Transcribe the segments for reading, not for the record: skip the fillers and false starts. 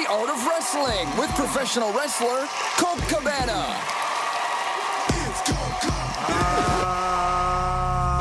art of wrestling with professional wrestler Colt Cabana.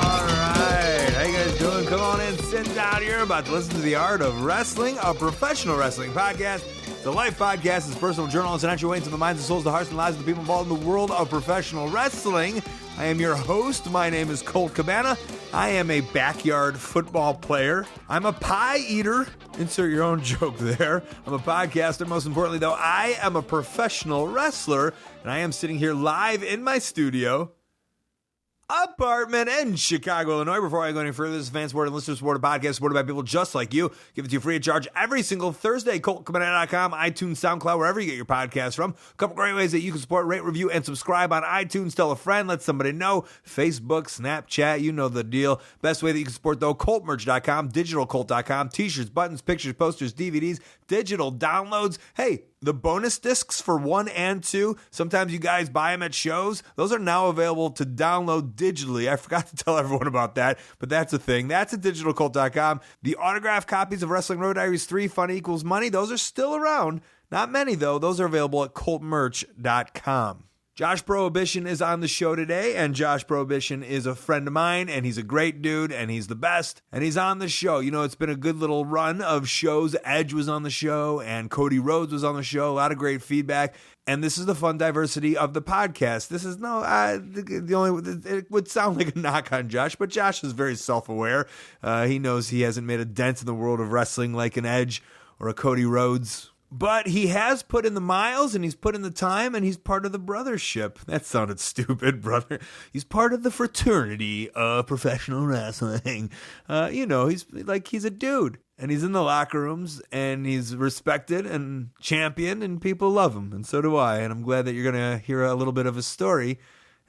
Alright, how you guys doing? Come on in, sit down here. About to listen to the art of wrestling, a professional wrestling podcast. It's a life podcast. It's personal journalism and entry way into the minds and souls, the hearts and lives of the people involved in the world of professional wrestling. I am your host. My name is Colt Cabana. I am a backyard football player. I'm a pie eater. Insert your own joke there. I'm a podcaster. Most importantly, though, I am a professional wrestler, and I am sitting here live in my studio apartment in Chicago, Illinois. Before I go any further, this is fan support and listener support podcast supported by people just like you. Give it to you free of charge every single Thursday. ColtCabana.com, iTunes, SoundCloud, wherever you get your podcasts from. A couple great ways that you can support, rate, review, and subscribe on iTunes. Tell a friend, let somebody know. Facebook, Snapchat, you know the deal. Best way that you can support, though, ColtMerch.com, DigitalColt.com, t-shirts, buttons, pictures, posters, DVDs, digital downloads. Hey, the bonus discs for 1 and 2, sometimes you guys buy them at shows. Those are now available to download digitally. I forgot to tell everyone about that, but that's a thing. That's at digitalcult.com. The autographed copies of Wrestling Road Diaries 3, Fun Equals Money, those are still around. Not many, though. Those are available at coltmerch.com. Josh Prohibition is on the show today, and Josh Prohibition is a friend of mine, and he's a great dude, and he's the best, and he's on the show. You know, it's been a good little run of shows. Edge was on the show, and Cody Rhodes was on the show. A lot of great feedback, and this is the fun diversity of the podcast. This is it would sound like a knock on Josh, but Josh is very self-aware. He knows he hasn't made a dent in the world of wrestling like an Edge or a Cody Rhodes. But he has put in the miles, and he's put in the time, and he's part of the brothership. That sounded stupid, brother. He's part of the fraternity of professional wrestling. He's a dude, and he's in the locker rooms, and he's respected and championed, and people love him, and so do I. And I'm glad that you're going to hear a little bit of his story,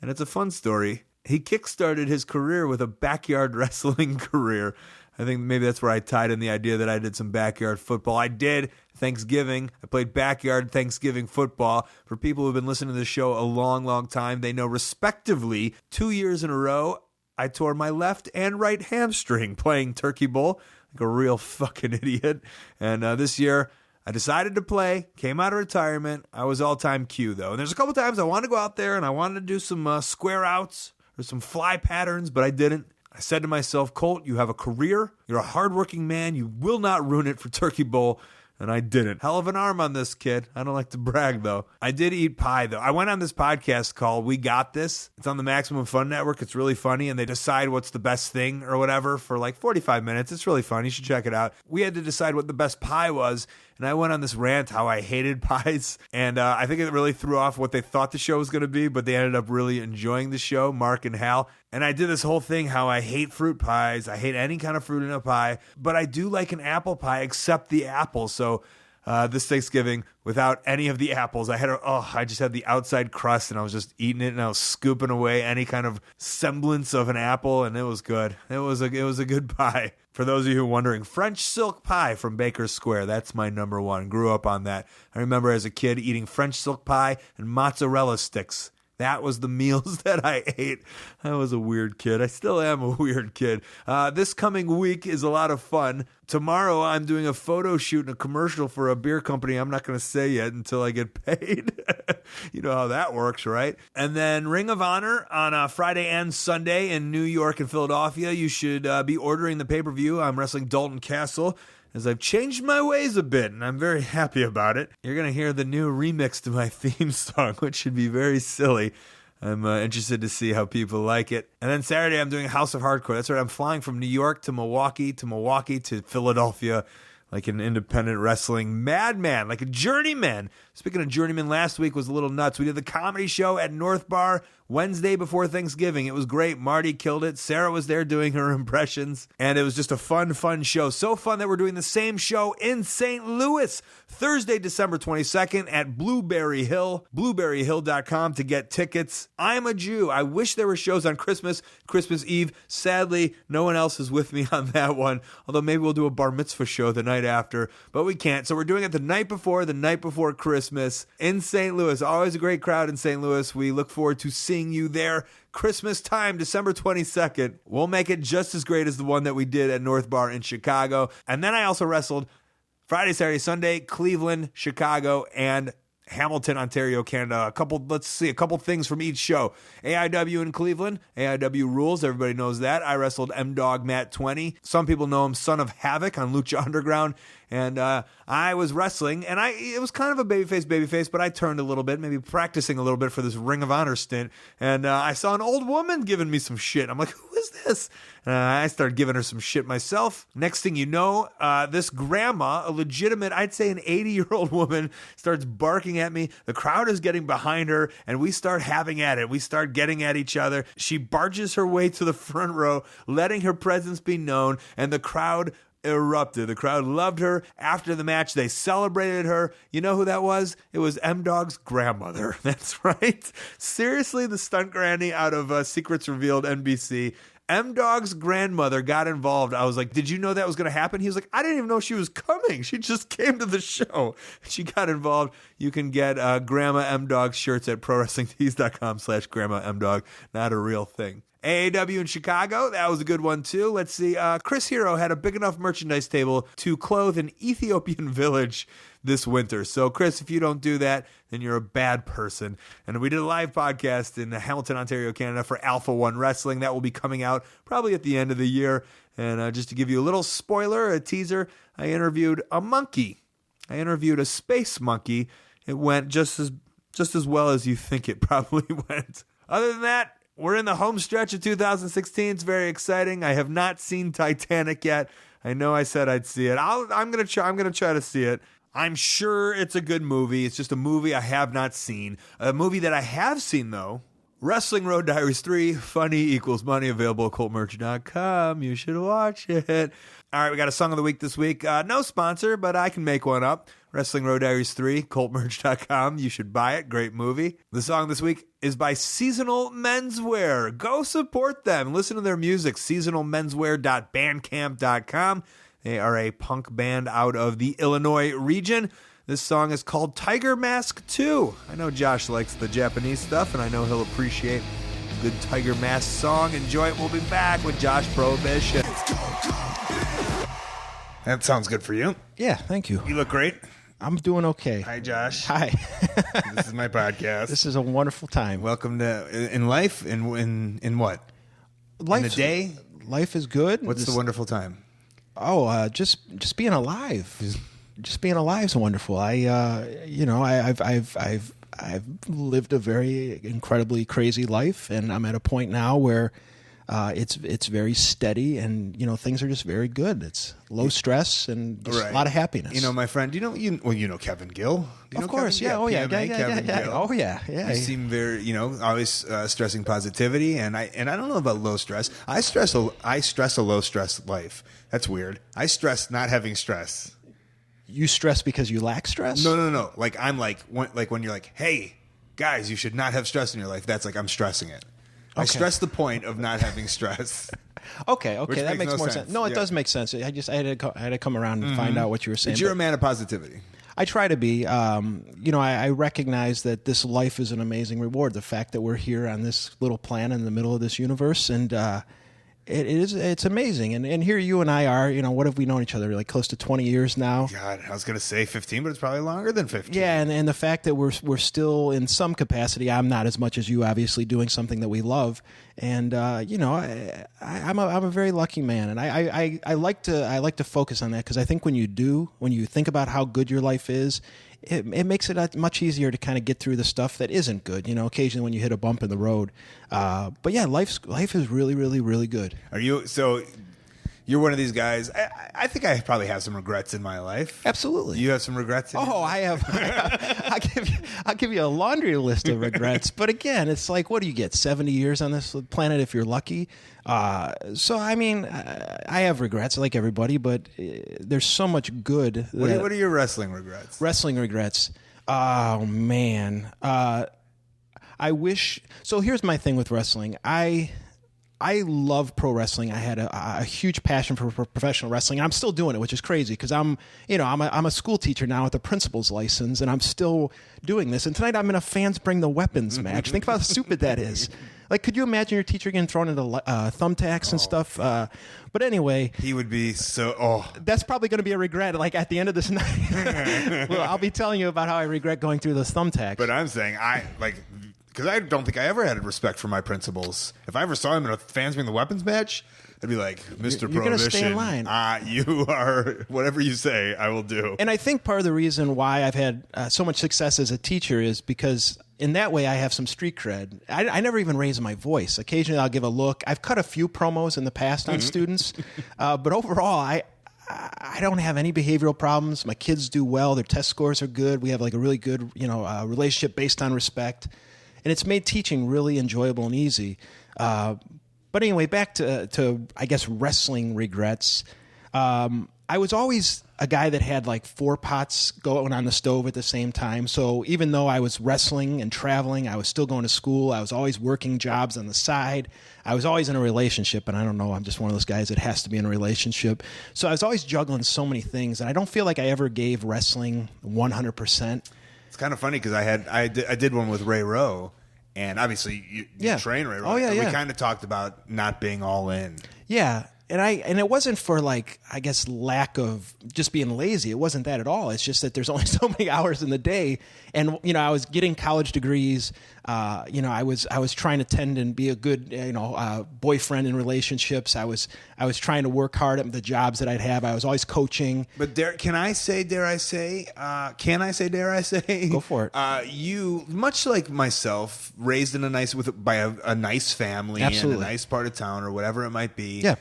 and it's a fun story. He kickstarted his career with a backyard wrestling career. I think maybe that's where I tied in the idea that I did some backyard football. I did Thanksgiving. I played backyard Thanksgiving football. For people who've been listening to the show a long, long time, they know respectively 2 years in a row, I tore my left and right hamstring playing Turkey Bowl like a real fucking idiot. And this year, I decided to play, came out of retirement. I was all-time Q, though. And there's a couple times I wanted to go out there and I wanted to do some square outs or some fly patterns, but I didn't. I said to myself, Colt, you have a career. You're a hardworking man. You will not ruin it for Turkey Bowl. And I didn't. Hell of an arm on this kid. I don't like to brag, though. I did eat pie, though. I went on this podcast called We Got This. It's on the Maximum Fun Network. It's really funny, and they decide what's the best thing or whatever for like 45 minutes. It's really fun. You should check it out. We had to decide what the best pie was, and I went on this rant how I hated pies, and I think it really threw off what they thought the show was going to be, but they ended up really enjoying the show, Mark and Hal. And I did this whole thing how I hate fruit pies. I hate any kind of fruit in a pie, but I do like an apple pie except the apple. So this Thanksgiving, without any of the apples, I just had the outside crust, and I was just eating it, and I was scooping away any kind of semblance of an apple, and it was good. It was a good pie. For those of you who are wondering, French silk pie from Baker's Square. That's my number one. Grew up on that. I remember as a kid eating French silk pie and mozzarella sticks. That was the meals that I ate. I was a weird kid. I still am a weird kid. This coming week is a lot of fun. Tomorrow, I'm doing a photo shoot and a commercial for a beer company I'm not going to say yet until I get paid. You know how that works, right? And then Ring of Honor on Friday and Sunday in New York and Philadelphia. You should be ordering the pay-per-view. I'm wrestling Dalton Castle, as I've changed my ways a bit, and I'm very happy about it. You're going to hear the new remix to my theme song, which should be very silly. I'm interested to see how people like it. And then Saturday, I'm doing House of Hardcore. That's right, I'm flying from New York to Milwaukee to Philadelphia, like an independent wrestling madman, like a journeyman. Speaking of journeyman, last week was a little nuts. We did the comedy show at North Bar Wednesday before Thanksgiving. It was great. Marty killed it. Sarah was there doing her impressions, and it was just a fun show. So fun that we're doing the same show in St. Louis, Thursday, December 22nd at Blueberry Hill, blueberryhill.com to get tickets. I'm a Jew. I wish there were shows on Christmas Eve. Sadly, no one else is with me on that one, although maybe we'll do a bar mitzvah show the night after, but we can't. So we're doing it the night before Christmas in St. Louis. Always a great crowd in St. Louis. We look forward to seeing you there Christmas time, December 22nd. We'll make it just as great as the one that we did at North Bar in Chicago. And then I also wrestled Friday, Saturday, Sunday, Cleveland, Chicago, and Hamilton, Ontario, Canada. A couple things from each show. AIW in Cleveland. AIW rules. Everybody knows that. I wrestled M-Dog Matt 20. Some people know him Son of Havoc on Lucha Underground. And I was wrestling, and it was kind of a babyface, but I turned a little bit, maybe practicing a little bit for this Ring of Honor stint. And I saw an old woman giving me some shit. I'm like, who is this? I started giving her some shit myself. Next thing you know, this grandma, a legitimate, I'd say an 80-year-old woman, starts barking at me. The crowd is getting behind her, and we start having at it. We start getting at each other. She barges her way to the front row, letting her presence be known, and the crowd erupted. The crowd loved her. After the match, they celebrated her. You know who that was? It was M-Dog's grandmother. That's right. Seriously, the stunt granny out of Secrets Revealed NBC. M-Dog's grandmother got involved. I was like, did you know that was going to happen? He was like, I didn't even know she was coming. She just came to the show. She got involved. You can get Grandma M-Dog shirts at prowrestlingtees.com/Grandma M-Dog. Not a real thing. AAW in Chicago, that was a good one too. Let's see, Chris Hero had a big enough merchandise table to clothe an Ethiopian village this winter. So Chris, if you don't do that, then you're a bad person. And we did a live podcast in Hamilton, Ontario, Canada for Alpha One Wrestling. That will be coming out probably at the end of the year. And just to give you a little spoiler, a teaser, I interviewed a monkey. I interviewed a space monkey. It went just as well as you think it probably went. Other than that, we're in the home stretch of 2016. It's very exciting. I have not seen Titanic yet. I know I said I'd see it. I'm gonna try to see it. I'm sure it's a good movie. It's just a movie I have not seen. A movie that I have seen, though, Wrestling Road Diaries 3, Funny Equals Money, available at coltmerch.com. You should watch it. All right, we got a song of the week this week. No sponsor, but I can make one up. Wrestling Road Diaries 3, coltmerch.com. You should buy it. Great movie. The song this week is by Seasonal Menswear. Go support them. Listen to their music. seasonalmenswear.bandcamp.com. They are a punk band out of the Illinois region. This song is called Tiger Mask 2. I know Josh likes the Japanese stuff, and I know he'll appreciate a good Tiger Mask song. Enjoy it. We'll be back with Josh Prohibition. That sounds good for you. Yeah, thank you. You look great. I'm doing okay. Hi, Josh. Hi. This is my podcast. This is a wonderful time. Welcome to in life. In what? Life, in the day. Life is good. What's the wonderful time? Oh, just being alive. Just being alive is wonderful. I've lived a very incredibly crazy life, and I'm at a point now where it's very steady, and things are just very good. It's low stress and just a lot of happiness. My friend, you know Kevin Gill. Of course, yeah. Gill. Oh yeah. You seem very, always stressing positivity, and I don't know about low stress. I stress a low stress life. That's weird. I stress not having stress. You stress because you lack stress? No. I'm when you're like, hey guys, you should not have stress in your life. That's like I'm stressing it. I stress the point of not having stress. Okay, that makes more sense. No, it does make sense. I had to come around and find out what you were saying. But you're a man of positivity. I try to be. I recognize that this life is an amazing reward. The fact that we're here on this little planet in the middle of this universe, and it's amazing. And here you and I are. What have we known each other? Like close to 20 years now. God, I was going to say 15, but it's probably longer than 15. Yeah, and the fact that we're still in some capacity. I'm not as much as you, obviously, doing something that we love. And I'm a very lucky man, and I like to focus on that, because I think when you think about how good your life is, it makes it much easier to kind of get through the stuff that isn't good. Occasionally when you hit a bump in the road. But yeah, life is really, really, really good. Are you so? You're one of these guys. I think I probably have some regrets in my life. Absolutely. You have some regrets? I have. I'll give you a laundry list of regrets. But again, it's like, what do you get? 70 years on this planet if you're lucky. So, I mean, I have regrets like everybody, but there's so much good. What are your wrestling regrets? Wrestling regrets. Oh, man. I wish. So here's my thing with wrestling. I love pro wrestling. I had a huge passion for professional wrestling. I'm still doing it, which is crazy, because I'm a school teacher now with a principal's license, and I'm still doing this. And tonight I'm in a Fans Bring the Weapons match. Think about how stupid that is. Like, could you imagine your teacher getting thrown into thumbtacks and stuff? But anyway, he would be so. That's probably going to be a regret. Like at the end of this night, well, I'll be telling you about how I regret going through those thumbtacks. But I'm saying because I don't think I ever had respect for my principals. If I ever saw him in a fans being the weapons match, I'd be like, Mr. You're going to Prohibition, stay in line. You are, whatever you say, I will do. And I think part of the reason why I've had so much success as a teacher is because in that way I have some street cred. I never even raise my voice. Occasionally I'll give a look. I've cut a few promos in the past on students, but overall I don't have any behavioral problems. My kids do well. Their test scores are good. We have like a really good relationship based on respect. And it's made teaching really enjoyable and easy. But anyway, back to I guess wrestling regrets. I was always a guy that had like 4 pots going on the stove at the same time. So even though I was wrestling and traveling, I was still going to school. I was always working jobs on the side. I was always in a relationship, and I don't know, I'm just one of those guys that has to be in a relationship. So I was always juggling so many things, and I don't feel like I ever gave wrestling 100%. It's kind of funny because I did one with Ray Rowe, and obviously you train Ray Rowe. Oh, yeah, and yeah. we kind of talked about not being all in. Yeah. And it wasn't for like, I guess, lack of just being lazy. It wasn't that at all. It's just that there's only so many hours in the day. And, I was getting college degrees. I was trying to tend and be a good, boyfriend in relationships. I was trying to work hard at the jobs that I'd have. I was always coaching. But dare I say? Go for it. You, much like myself, raised in by a nice family Absolutely. in a nice part of town or whatever it might be. Yeah.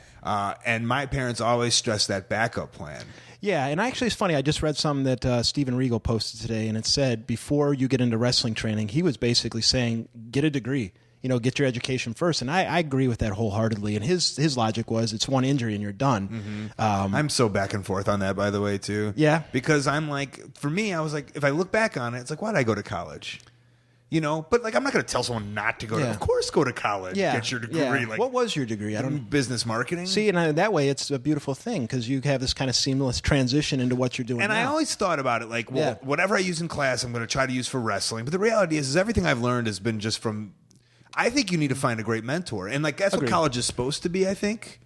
And my parents always stressed that backup plan. Yeah, and actually it's funny. I just read something that Steven Regal posted today, and it said before you get into wrestling training, he was basically saying, get a degree. Get your education first. And I agree with that wholeheartedly. And his logic was it's one injury and you're done. Mm-hmm. I'm so back and forth on that, by the way, too. Yeah. Because I'm like, for me, I was like, if I look back on it, it's like, why did I go to college? But like, I'm not going to tell someone not to go to, of course, go to college, get your degree. Yeah. Like, what was your degree? I don't business marketing. See, and that way it's a beautiful thing because you have this kind of seamless transition into what you're doing. And now. I always thought about it like, well, whatever I use in class, I'm going to try to use for wrestling. But the reality is everything I've learned has been just from, I think you need to find a great mentor. And like, that's what college is supposed to be, I think.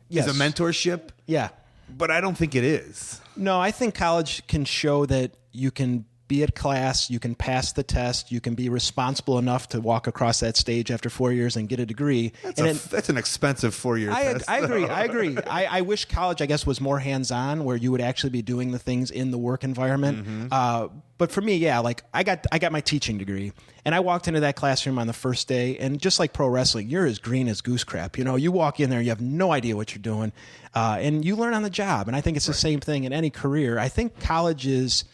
Yes. Is a mentorship. Yeah. But I don't think it is. No, I think college can show that you can be at class, you can pass the test, you can be responsible enough to walk across that stage after 4 years and get a degree. That's an expensive 4-year test. I agree. I wish college, I guess, was more hands-on where you would actually be doing the things in the work environment. Mm-hmm. But for me, like I got my teaching degree, and I walked into that classroom on the first day, and just like pro wrestling, you're as green as goose crap. You walk in there, you have no idea what you're doing, and you learn on the job. And I think it's the same thing in any career. I think college is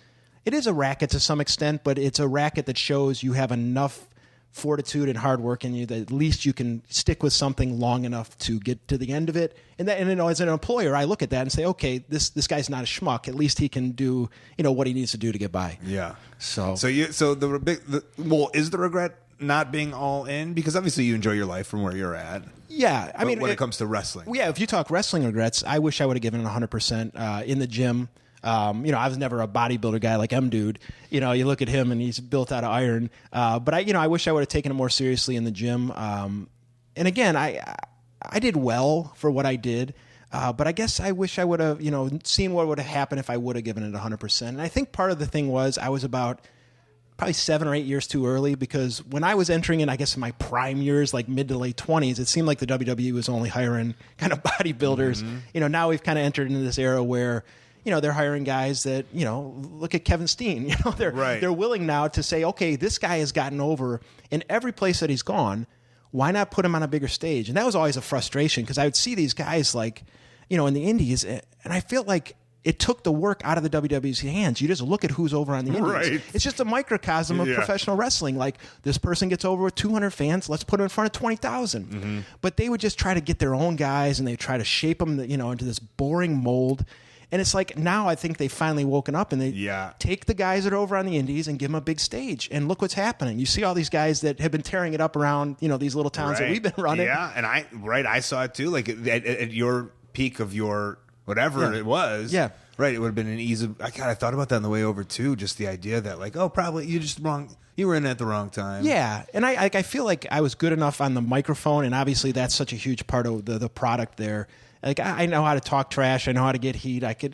a racket to some extent, but it's a racket that shows you have enough fortitude and hard work in you that at least you can stick with something long enough to get to the end of it. And as an employer, I look at that and say, okay, this guy's not a schmuck. At least he can do what he needs to do to get by. Yeah. Is the regret not being all in? Because obviously you enjoy your life from where you're at. Yeah, I mean, when it comes to wrestling, if you talk wrestling regrets, I wish I would have given it 100% in the gym. I was never a bodybuilder guy like M-Dude. You look at him and he's built out of iron. But I wish I would have taken it more seriously in the gym. And again, I did well for what I did. But I guess I wish I would have, seen what would have happened if I would have given it 100%. And I think part of the thing was I was about probably 7 or 8 years too early, because when I was entering in, I guess, in my prime years, like mid to late 20s, it seemed like the WWE was only hiring kind of bodybuilders. Mm-hmm. Now we've kind of entered into this era where they're hiring guys that, look at Kevin Steen. They're willing now to say, okay, this guy has gotten over in every place that he's gone. Why not put him on a bigger stage? And that was always a frustration, because I would see these guys like, in the indies, and I feel like it took the work out of the WWE's hands. You just look at who's over on the indies. Right. It's just a microcosm of professional wrestling. Like, this person gets over with 200 fans, let's put him in front of 20,000. Mm-hmm. But they would just try to get their own guys, and they try to shape them, into this boring mold. And it's like, now I think they've finally woken up, and they take the guys that are over on the indies and give them a big stage. And look what's happening. You see all these guys that have been tearing it up around, these little towns that we've been running. Yeah, and I saw it too. Like at your peak of your whatever it was. Yeah. Right, it would have been an easy. I thought about that on the way over too. Just the idea that like, oh, probably you just wrong. You were in at the wrong time. Yeah, and I feel like I was good enough on the microphone, and obviously that's such a huge part of the product there. Like I know how to talk trash. I know how to get heat. I could,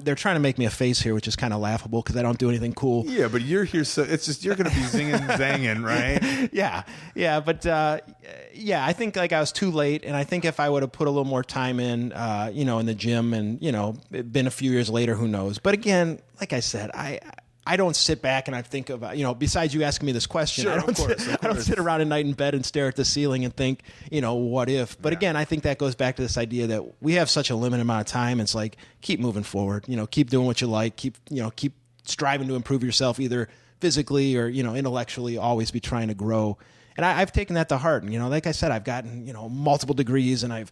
they're trying to make me a face here, which is kind of laughable because I don't do anything cool. Yeah, but you're here, so it's just you're going to be zinging, zanging, right? Yeah, but I think like I was too late, and I think if I would have put a little more time in, in the gym, and it been a few years later, who knows? But again, like I said, I don't sit back and I think about, besides you asking me this question, sure, I don't sit around at night in bed and stare at the ceiling and think, what if? But again, I think that goes back to this idea that we have such a limited amount of time. It's like, keep moving forward, keep doing what you like, keep striving to improve yourself either physically or, intellectually, always be trying to grow. And I've taken that to heart. And, like I said, I've gotten, multiple degrees, and I've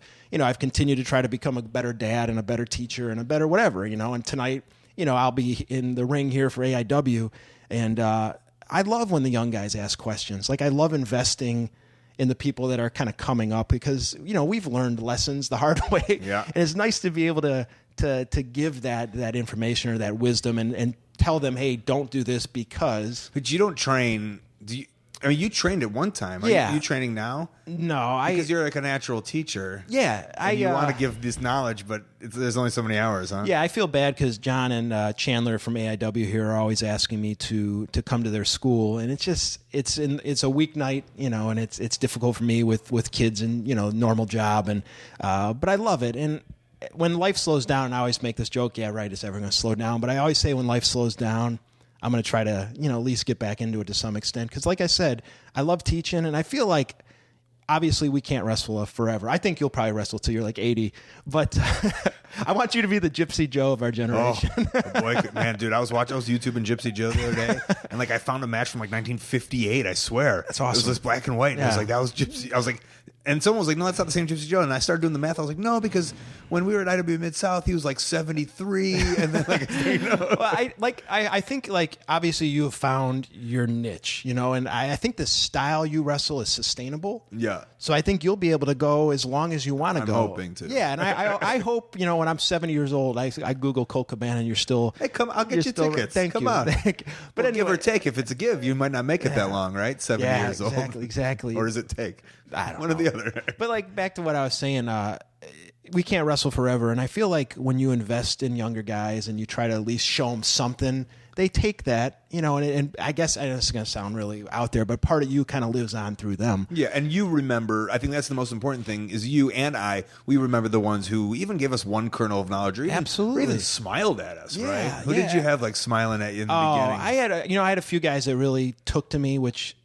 continued to try to become a better dad and a better teacher and a better whatever, and tonight, I'll be in the ring here for AIW, and I love when the young guys ask questions. Like, I love investing in the people that are kind of coming up because, we've learned lessons the hard way. Yeah. And it's nice to be able to give that information or that wisdom and tell them, hey, don't do this because. But you don't train. You trained at one time. Are you training now? No, because you're like a natural teacher. Yeah, you want to give this knowledge, but there's only so many hours, huh? Yeah, I feel bad because John and Chandler from AIW here are always asking me to come to their school, and it's a weeknight, and it's difficult for me with kids and normal job, and but I love it. And when life slows down, I always make this joke. Yeah, right, it's ever going to slow down, but I always say when life slows down, I'm going to try to, at least get back into it to some extent. Because like I said, I love teaching, and I feel like, obviously, we can't wrestle forever. I think you'll probably wrestle till you're like 80. But I want you to be the Gypsy Joe of our generation. Oh, boy, man, dude, I was YouTubing Gypsy Joe the other day, and like I found a match from like 1958, I swear. That's awesome. It was this black and white, and I was like, that was Gypsy. I was like, and someone was like, no, that's not the same Gypsy Joe. And I started doing the math. I was like, no, because when we were at IW Mid-South, he was like 73. And then Well, I think like obviously you have found your niche, and I think the style you wrestle is sustainable. Yeah. So I think you'll be able to go as long as you want to go. I'm hoping to. Yeah, and I hope, when I'm 70 years old, I Google Colt Cabana and you're still. Hey, come, I'll get you tickets. Come on. But anyway, give or take, if it's a give, you might not make it that long, right? 70 years old. Exactly. Or does it take? I don't know. One or the other. But like back to what I was saying, we can't wrestle forever. And I feel like when you invest in younger guys and you try to at least show them something, they take that, and I guess this is going to sound really out there, but part of you kind of lives on through them. Yeah, and you remember, I think that's the most important thing, is you and we remember the ones who even gave us one kernel of knowledge or even smiled at us, right? Who did you have like smiling at you in the beginning? I had a few guys that really took to me, which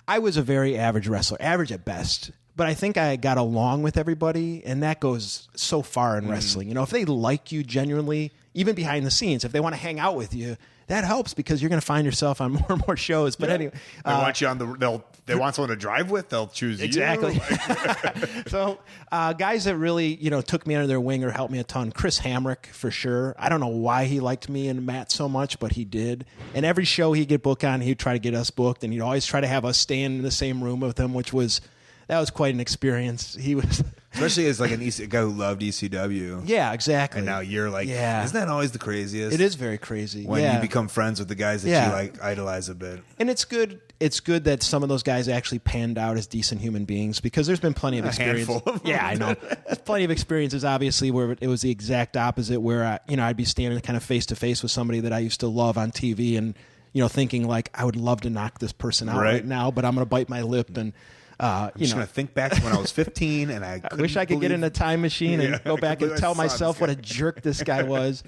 I was a very average wrestler, average at best. But I think I got along with everybody, and that goes so far in wrestling. If they like you genuinely, even behind the scenes, if they want to hang out with you, that helps because you're going to find yourself on more and more shows. But anyway, they want you on they want someone to drive with. They'll choose exactly. you. So guys that really took me under their wing or helped me a ton. Chris Hamrick for sure. I don't know why he liked me and Matt so much, but he did. And every show he'd get booked on, he'd try to get us booked, and he'd always try to have us stay in the same room with him, that was quite an experience. He was, especially as like a guy who loved ECW. Yeah, exactly. And now you're like, isn't that always the craziest? It is very crazy when you become friends with the guys that you like idolize a bit. And it's good. It's good that some of those guys actually panned out as decent human beings because there's been plenty of experience. Yeah, I know. There's plenty of experiences, obviously, where it was the exact opposite. Where I'd be standing kind of face to face with somebody that I used to love on TV, and thinking like I would love to knock this person out right now, but I'm going to bite my lip and. I'm just going to think back to when I was 15 and I wish I could get in a time machine and go back and tell myself what a jerk this guy was.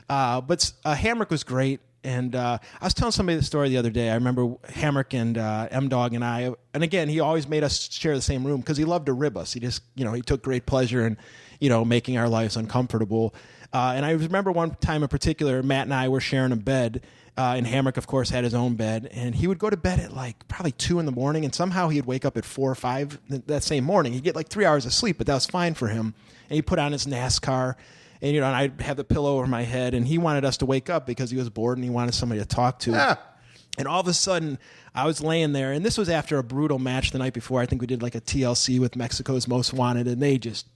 But Hamrick was great. And I was telling somebody the story the other day. I remember Hamrick and M-Dog and I, and again, he always made us share the same room because he loved to rib us. He just, he took great pleasure in, making our lives uncomfortable. And I remember one time in particular, Matt and I were sharing a bed. And Hamrick, of course, had his own bed, and he would go to bed at like probably 2 a.m, and somehow he'd wake up at 4 or 5 that same morning. He'd get like 3 hours of sleep, but that was fine for him. And he put on his NASCAR, and and I'd have the pillow over my head, and he wanted us to wake up because he was bored and he wanted somebody to talk to. Yeah. And all of a sudden, I was laying there, and this was after a brutal match the night before. I think we did like a TLC with Mexico's Most Wanted, and they just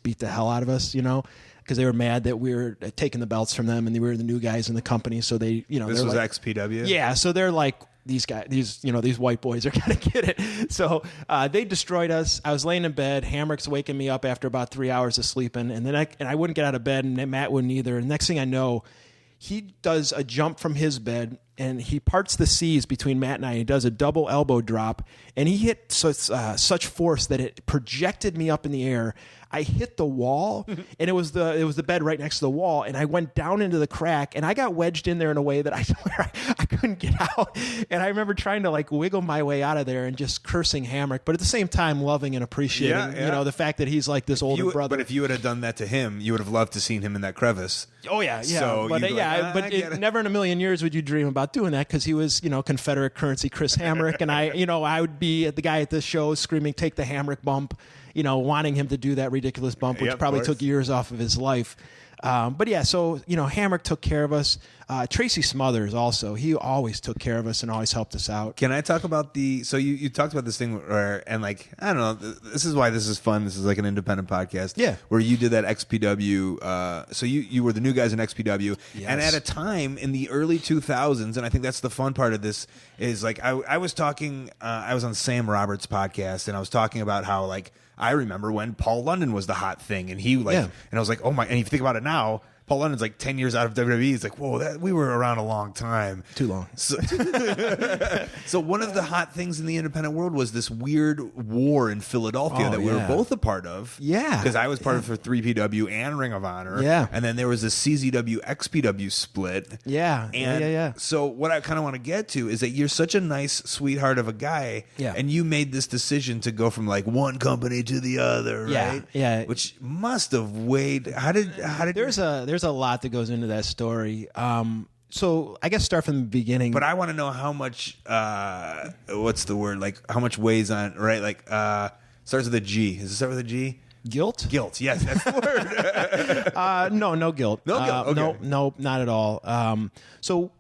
beat the hell out of us, because they were mad that we were taking the belts from them and they were the new guys in the company. So they, This was like, XPW? Yeah. So they're like, these guys, these white boys are going to get it. So they destroyed us. I was laying in bed. Hamrick's waking me up after about 3 hours of sleeping. And then I wouldn't get out of bed, and Matt wouldn't either. And next thing I know, he does a jump from his bed, and he parts the seas between Matt and I. He does a double elbow drop, and he hit such force that it projected me up in the air. I hit the wall, and it was the bed right next to the wall, and I went down into the crack, and I got wedged in there in a way that I swear I couldn't get out. And I remember trying to like wiggle my way out of there and just cursing Hamrick, but at the same time loving and appreciating the fact that he's like this older brother. But if you would have done that to him, you would have loved to seen him in that crevice. Oh yeah. So never in a million years would you dream about doing that, because he was Confederate currency Chris Hamrick, and I would be the guy at the show screaming, "Take the Hamrick bump," wanting him to do that ridiculous bump, which probably took years off of his life. But yeah, so Hamrick took care of us. Tracy Smothers also, he always took care of us and always helped us out. Can I talk about so you talked about this thing where, and like, I don't know, this is why this is fun. This is like an independent podcast. Yeah. Where you did that XPW. So you were the new guys in XPW. Yes. And at a time in the early 2000s, and I think that's the fun part of this, is like, I was talking, I was on Sam Roberts' podcast, and I was talking about how like, I remember when Paul London was the hot thing, and he and I was like, oh my, and if you think about it now, Paul London's like 10 years out of WWE. He's like, whoa, we were around a long time. Too long. So one of the hot things in the independent world was this weird war in Philadelphia that we were both a part of. Yeah. Because I was part of for 3PW and Ring of Honor. Yeah. And then there was a CZW XPW split. Yeah. And so what I kind of want to get to is that you're such a nice sweetheart of a guy. Yeah. And you made this decision to go from like one company to the other, right? Yeah. Which must have weighed. How did There's a lot that goes into that story. So I guess start from the beginning. But I want to know how much, what's the word? Like how much weighs on, right? Like, starts with a G. Does it start with a G? Guilt? Guilt. Yes, that's the word. No guilt. No guilt. Okay. No, not at all. So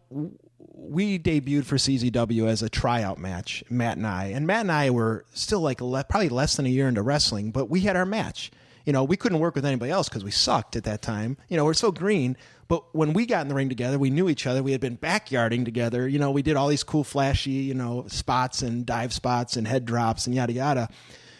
we debuted for CZW as a tryout match, Matt and I were still like probably less than a year into wrestling, but we had our match. We couldn't work with anybody else because we sucked at that time. We're so green. But when we got in the ring together, we knew each other. We had been backyarding together. We did all these cool, flashy, spots and dive spots and head drops and yada, yada.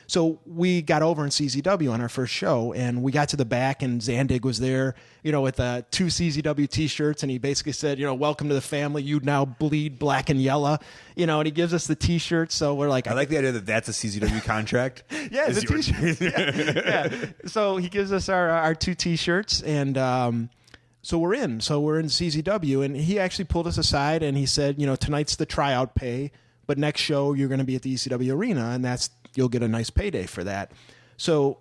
So we got over in CZW on our first show, and we got to the back, and Zandig was there, with 2 CZW T-shirts, and he basically said, welcome to the family. You now bleed black and yellow, and he gives us the T-shirts. So we're like, I like the idea that that's a CZW contract. Yeah, it's a T-shirt. yeah. So he gives us our 2 T-shirts, and so we're in CZW, and he actually pulled us aside, and he said, tonight's the tryout pay, but next show you're going to be at the ECW arena, and you'll get a nice payday for that. So,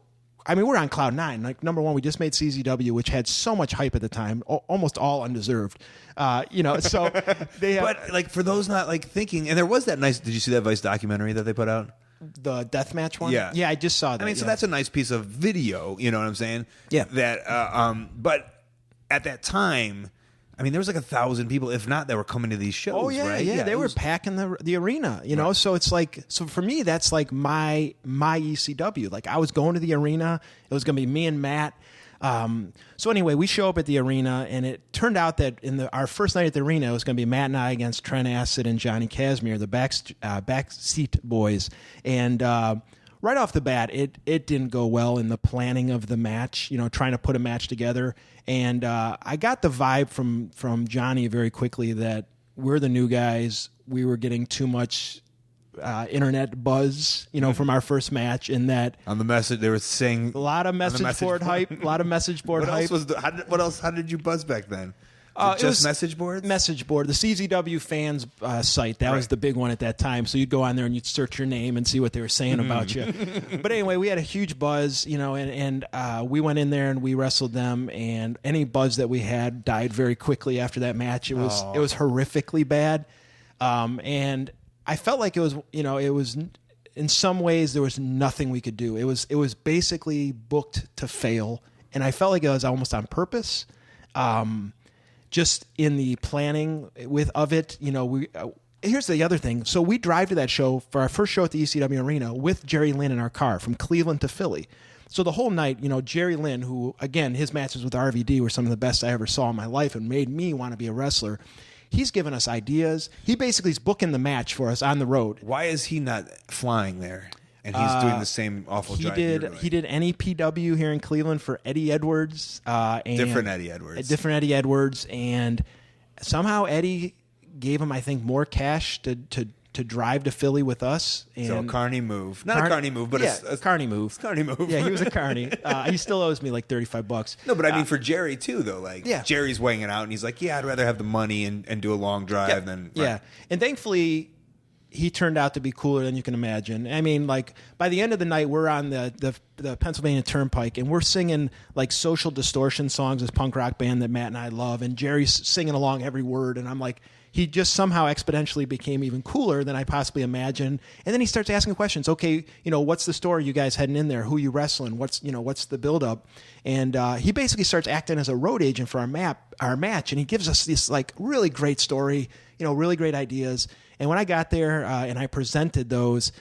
we're on cloud 9. Like, number one, we just made CZW, which had so much hype at the time, almost all undeserved. So they have, but like for those not like thinking, and there was that nice. Did you see that Vice documentary that they put out? The deathmatch one? Yeah. Yeah, I just saw that. So that's a nice piece of video. You know what I'm saying? Yeah. That, but at that time, there was like 1,000 people, if not, that were coming to these shows. Oh yeah, right? yeah. They were packing the arena, Right. So it's like, so for me, that's like my ECW. Like I was going to the arena. It was going to be me and Matt. So anyway, we show up at the arena, and it turned out that our first night at the arena, it was going to be Matt and I against Trent Acid and Johnny Casimir, the backseat boys, and right off the bat, it didn't go well in the planning of the match, trying to put a match together. And I got the vibe from Johnny very quickly that we're the new guys. We were getting too much internet buzz, from our first match, and that on the message they were saying a lot of message board hype. What else? How did you buzz back then? Just message boards? Message board. The CZW fans site. That was the big one at that time. So you'd go on there and you'd search your name and see what they were saying about you. But anyway, we had a huge buzz, and we went in there and we wrestled them, and any buzz that we had died very quickly after that match. It was horrifically bad. And I felt like it was in some ways there was nothing we could do. It was basically booked to fail. And I felt like it was almost on purpose. Just in the planning of it, here's the other thing. So we drive to that show for our first show at the ECW arena with Jerry Lynn in our car from Cleveland to Philly. So the whole night, Jerry Lynn, who, again, his matches with RVD were some of the best I ever saw in my life and made me want to be a wrestler. He's given us ideas. He basically is booking the match for us on the road. Why is he not flying there? And he's doing the same awful drive. He did NEPW here in Cleveland for Eddie Edwards. Different Eddie Edwards. Different Eddie Edwards. And somehow Eddie gave him, I think, more cash to drive to Philly with us. And so a carny move. Not a carny move, but a carny move. Carny move. Yeah, he was a carny. He still owes me like $35. No, but I mean for Jerry too, though. Like Jerry's weighing it out, and he's like, "Yeah, I'd rather have the money and do a long drive than." Yeah, and thankfully, he turned out to be cooler than you can imagine. I mean, like by the end of the night, we're on the Pennsylvania Turnpike, and we're singing like Social Distortion songs, this punk rock band that Matt and I love, and Jerry's singing along every word, and I'm like. He just somehow exponentially became even cooler than I possibly imagined. And then he starts asking questions. Okay, what's the story you guys heading in there? Who you wrestling? What's the buildup? And he basically starts acting as a road agent for our match. And he gives us this like really great story, really great ideas. And when I got there and I presented those,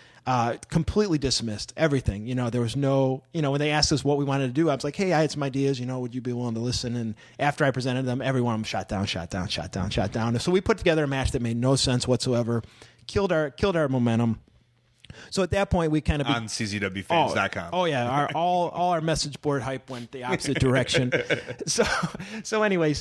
completely dismissed everything. There was no, when they asked us what we wanted to do, I was like, hey, I had some ideas, would you be willing to listen? And after I presented them, every one of them shot down. So we put together a match that made no sense whatsoever, killed our momentum. So at that point, we kind of... On czwfans.com. Oh yeah. All our message board hype went the opposite direction. So anyway,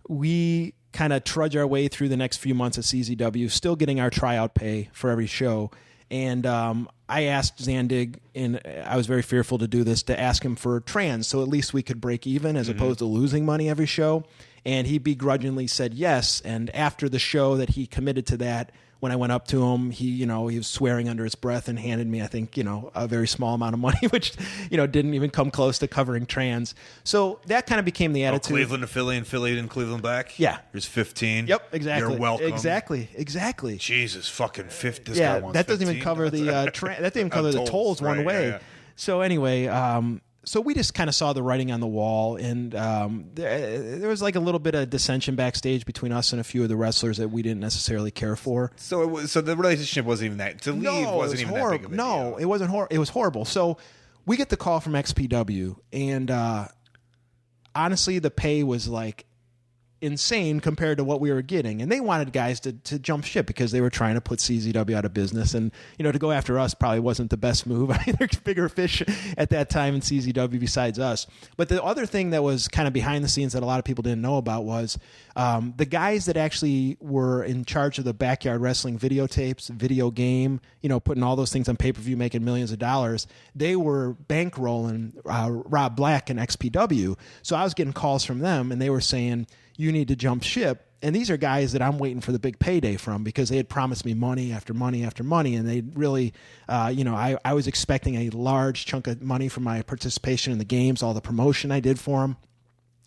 we kind of trudge our way through the next few months at CZW, still getting our tryout pay for every show. And I asked Zandig, and I was very fearful to do this, to ask him for trans, so at least we could break even as opposed to losing money every show. And he begrudgingly said yes. And after the show that he committed to that, when I went up to him, he was swearing under his breath and handed me, I think, a very small amount of money, which, didn't even come close to covering trans. So that kind of became the attitude. Cleveland to Philly and Philly and Cleveland back? Yeah. There's 15. Yep, exactly. You're welcome. Exactly. Jesus, fucking 50. This yeah, guy wants that doesn't 15. even cover that didn't even cover the tolls one way. Yeah. So anyway, so we just kind of saw the writing on the wall, and there was like a little bit of dissension backstage between us and a few of the wrestlers that we didn't necessarily care for. So the relationship wasn't even that. To leave wasn't even that big of a deal. No, it wasn't horrible. It was horrible. So we get the call from XPW, and honestly, the pay was like insane compared to what we were getting, and they wanted guys to jump ship because they were trying to put CZW out of business, and to go after us probably wasn't the best move. I mean, there's bigger fish at that time in CZW besides us. But the other thing that was kind of behind the scenes that a lot of people didn't know about was the guys that actually were in charge of the backyard wrestling videotapes, video game, putting all those things on pay-per-view, making millions of dollars. They were bankrolling Rob Black and XPW. So I was getting calls from them, and they were saying, you need to jump ship. And these are guys that I'm waiting for the big payday from, because they had promised me money after money after money. And they really, I was expecting a large chunk of money from my participation in the games, all the promotion I did for them.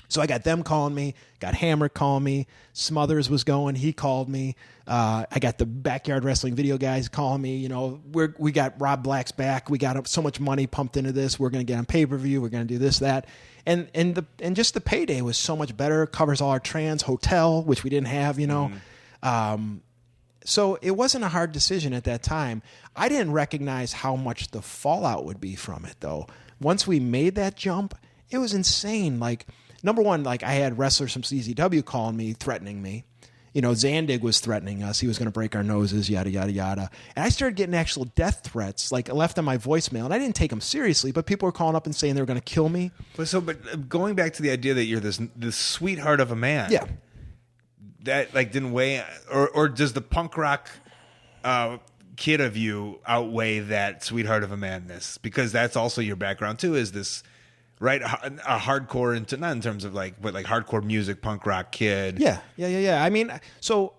So I got them calling me, got Hamrick calling me, Smothers was going, he called me. I got the backyard wrestling video guys calling me. We got Rob Black's back. We got so much money pumped into this. We're going to get on pay-per-view. We're going to do this, that. And just the payday was so much better. It covers all our trans, hotel, which we didn't have, So it wasn't a hard decision at that time. I didn't recognize how much the fallout would be from it, though. Once we made that jump, it was insane. Like, number one, like I had wrestlers from CZW calling me, threatening me. Zandig was threatening us. He was going to break our noses, yada, yada, yada. And I started getting actual death threats, like left on my voicemail. And I didn't take them seriously, but people were calling up and saying they were going to kill me. But going back to the idea that you're this sweetheart of a man. Yeah. That didn't weigh, or does the punk rock kid of you outweigh that sweetheart of a manness? Because that's also your background too, is this... Right, a hardcore not in terms of but hardcore music, punk rock kid. Yeah. I mean, so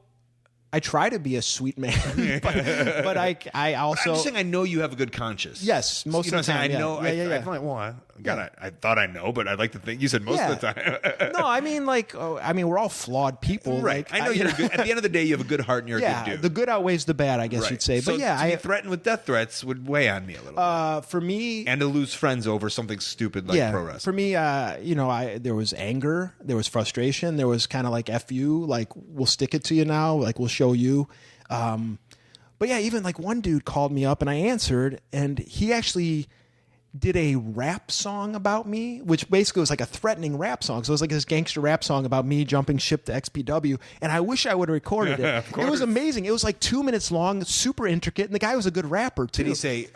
I try to be a sweet man, but I also... I'm just saying I know you have a good conscience. Yes, most of the time. I know. Yeah. I'm like, well, I thought I know, but I'd like to think you said most of the time. No, I mean, we're all flawed people. Right. I know you're good. At the end of the day, you have a good heart and you're a good dude. The good outweighs the bad, I guess you'd say. But to be threatened with death threats would weigh on me a little bit. For me... And to lose friends over something stupid like pro wrestling. For me, there was anger, there was frustration, there was kind of like, F you, like, we'll stick it to you now, like, we'll show you. But yeah, even like one dude called me up and I answered, and he actually did a rap song about me, which basically was like a threatening rap song. So it was like this gangster rap song about me jumping ship to XPW. And I wish I would have recorded it. It was amazing. It was like 2 minutes long, super intricate. And the guy was a good rapper too. Did he say,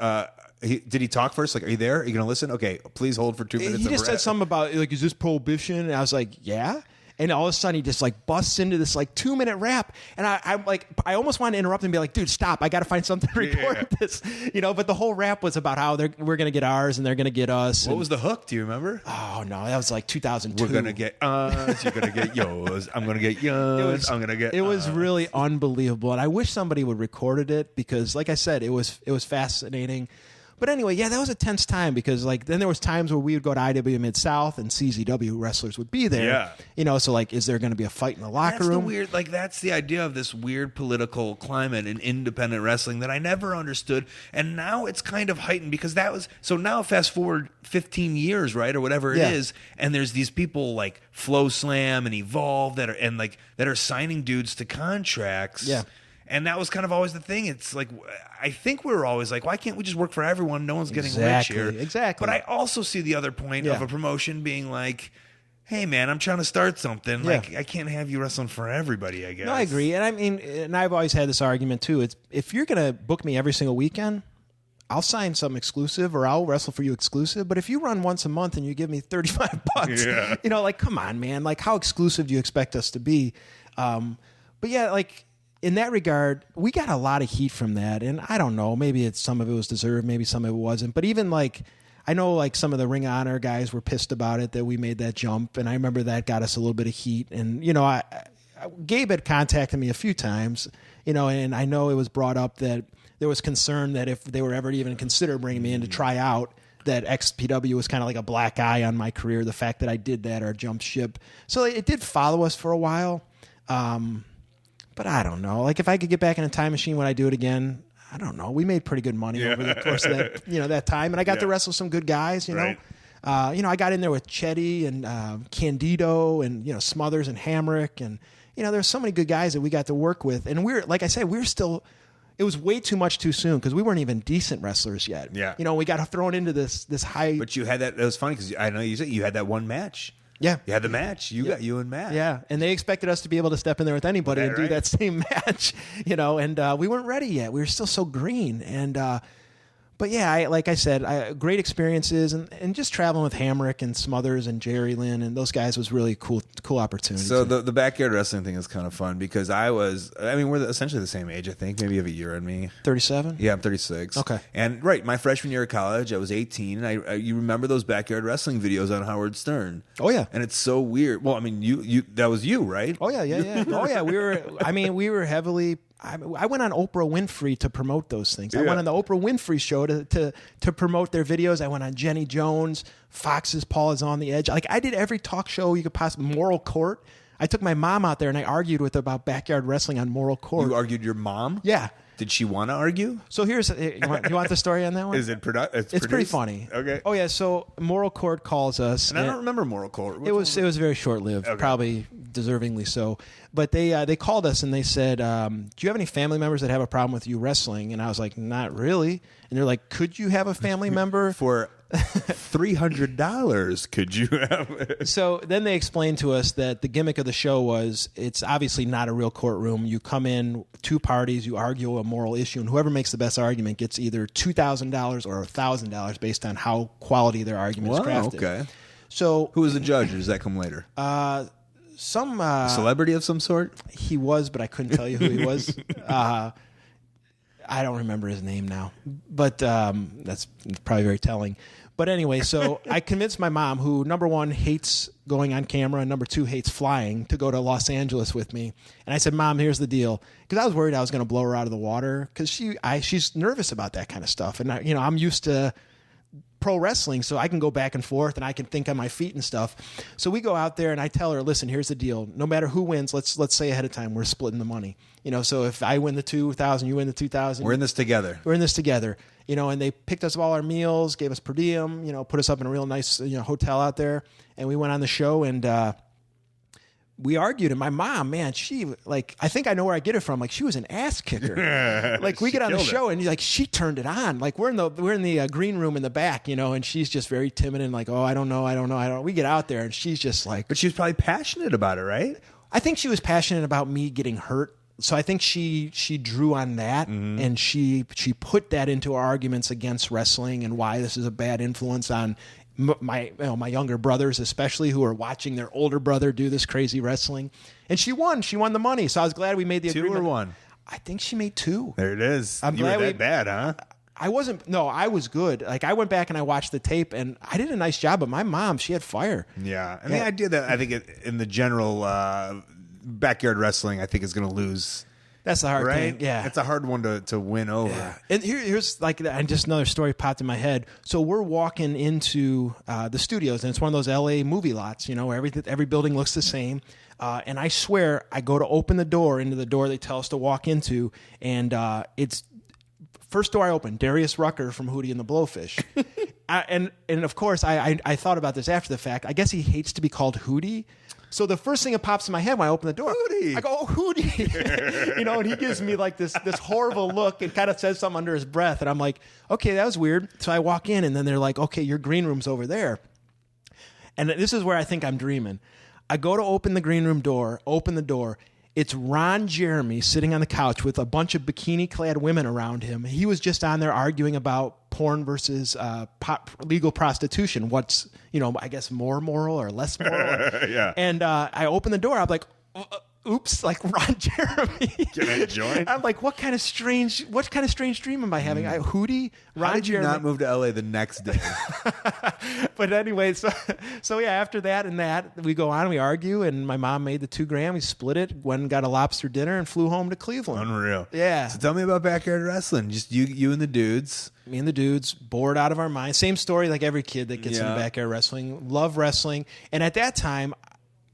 did he talk first? Like, are you there? Are you going to listen? Okay, please hold for 2 minutes. He just said something about, like, is this Prohibition? And I was like, yeah. And all of a sudden, he just like busts into this like 2-minute rap, and I'm like, I almost wanted to interrupt and be like, "Dude, stop! I got to find something to record this," But the whole rap was about how we're gonna get ours and they're gonna get us. What was the hook? Do you remember? Oh no, that was like 2002. We're gonna get us. You're gonna get yours. I'm gonna get yours. I'm gonna get. It was really unbelievable, and I wish somebody would recorded it because, like I said, it was fascinating. But anyway, yeah, that was a tense time because like then there was times where we would go to IW Mid-South and CZW wrestlers would be there. Yeah. So like, is there going to be a fight in the locker room? That's the weird, like that's the idea of this weird political climate in independent wrestling that I never understood. And now it's kind of heightened because that was, so now fast forward 15 years, right? Or whatever it is. And there's these people like Flow Slam and Evolve that are signing dudes to contracts. Yeah. And that was kind of always the thing. It's like, I think we were always like, why can't we just work for everyone? No one's getting rich here. Exactly. But I also see the other point of a promotion being like, hey, man, I'm trying to start something. Like, I can't have you wrestling for everybody, I guess. No, I agree. And I mean, and I've always had this argument too. It's if you're going to book me every single weekend, I'll sign something exclusive or I'll wrestle for you exclusive. But if you run once a month and you give me $35, like, come on, man. Like, how exclusive do you expect us to be? But yeah, like, in that regard, we got a lot of heat from that. And I don't know, maybe some of it was deserved, maybe some of it wasn't. But even like, I know like some of the Ring of Honor guys were pissed about it, that we made that jump. And I remember that got us a little bit of heat. And, Gabe had contacted me a few times, and I know it was brought up that there was concern that if they were ever to even consider bringing me in to try out, that XPW was kind of like a black eye on my career, the fact that I did that or jumped ship. So it did follow us for a while. But I don't know. Like if I could get back in a time machine, would I do it again? I don't know. We made pretty good money over the course of that, that time, and I got to wrestle some good guys. Right. I got in there with Chetty and Candido and Smothers and Hamrick, and there's so many good guys that we got to work with. And like I said, we're still. It was way too much too soon because we weren't even decent wrestlers yet. Yeah. We got thrown into this high. But you had that. It was funny because I know you said you had that one match. Yeah. You had the match. You got you and Matt. Yeah. And they expected us to be able to step in there with anybody and do that same match, and we weren't ready yet. We were still so green. And, but yeah, like I said, great experiences and just traveling with Hamrick and Smothers and Jerry Lynn and those guys was really cool opportunity. So the backyard wrestling thing is kind of fun because we're essentially the same age, I think. Maybe you have a year on me. 37? Yeah, I'm 36. Okay. And my freshman year of college, I was 18, and you remember those backyard wrestling videos on Howard Stern? Oh yeah. And it's so weird. Well, I mean, you that was you, right? Oh yeah. Oh yeah. We were heavily. I went on Oprah Winfrey to promote those things. I went on the Oprah Winfrey show to promote their videos. I went on Jenny Jones, Fox's Paul is on the Edge. Like I did every talk show you could possibly. Moral Court. I took my mom out there and I argued with her about backyard wrestling on Moral Court. You argued your mom? Yeah. Did she want to argue? So you want the story on that one? Is it It's pretty funny. Okay. Oh yeah. So Moral Court calls us, and I don't remember Moral Court. It was very short lived, probably deservingly so. But they called us and they said, "Do you have any family members that have a problem with you wrestling?" And I was like, "Not really." And they're like, "Could you have a family member for $300? Could you have?" So then they explained to us that the gimmick of the show was it's obviously not a real courtroom. You come in, two parties, you argue a moral issue, and whoever makes the best argument gets either $2,000 or $1,000 based on how quality their argument is crafted. Okay. So who was the judge? Or does that come later? Some celebrity of some sort. He was, but I couldn't tell you who he was. I don't remember his name now, but that's probably very telling. But anyway, so I convinced my mom, who, number one, hates going on camera, and number two, hates flying, to go to Los Angeles with me. And I said, "Mom, here's the deal." Because I was worried I was going to blow her out of the water, because she's nervous about that kind of stuff. And, I'm used to pro wrestling, so I can go back and forth and I can think on my feet and stuff. So we go out there and I tell her, "Listen, here's the deal. No matter who wins, let's say ahead of time we're splitting the money. So if I win the $2,000, you win the $2,000. We're in this together. And they picked us up all our meals, gave us per diem, put us up in a real nice hotel out there, and we went on the show. And we argued, and my mom, man, she like, I think I know where I get it from. Like, she was an ass kicker. Like, we get on the show and like, she turned it on. Like, we're in the green room in the back, you know, and she's just very timid and like, oh, I don't know. We get out there and she's just like, but she was probably passionate about it, right? I think she was passionate about me getting hurt. So I think she drew on that, and she put that into our arguments against wrestling and why this is a bad influence on my younger brothers, especially, who are watching their older brother do this crazy wrestling. And she won the money. So I was glad we made the agreement. 2 or 1? I think she made 2. There it is. I'm you glad were that bad, huh? I wasn't. No, I was good. Like, I went back and I watched the tape, and I did a nice job. But my mom, she had fire. Yeah, and the idea that I think in the general backyard wrestling, I think is going to lose. That's the hard thing. Yeah. It's a hard one to win over. Yeah. And here's like, and just another story popped in my head. So we're walking into the studios, and it's one of those LA movie lots, you know, where every building looks the same. And I swear, I go to open the door into the door they tell us to walk into, and it's first door I open, Darius Rucker from Hootie and the Blowfish. And of course, I thought about this after the fact. I guess he hates to be called Hootie. So the first thing that pops in my head when I open the door, Hootie. I go, oh, Hootie. You know, and he gives me like this horrible look and kind of says something under his breath. And I'm like, okay, that was weird. So I walk in, and then they're like, okay, your green room's over there. And this is where I think I'm dreaming. I go to open the green room door, open the door. It's Ron Jeremy sitting on the couch with a bunch of bikini-clad women around him. He was just on there arguing about porn versus legal prostitution. What's, you know, I guess more moral or less moral? Yeah. And I open the door. I'm like, oops, like Ron Jeremy. Can I join? I'm like, what kind of strange dream am I having? Hootie, Ron How did you Jeremy. not move to LA the next day? But anyway, so yeah, after that, we go on, we argue, and my mom made the $2,000. We split it, went and got a lobster dinner, and flew home to Cleveland. Unreal. Yeah. So tell me about backyard wrestling. Just you and the dudes. Me and the dudes, bored out of our minds. Same story like every kid that gets into backyard wrestling. Love wrestling. And at that time,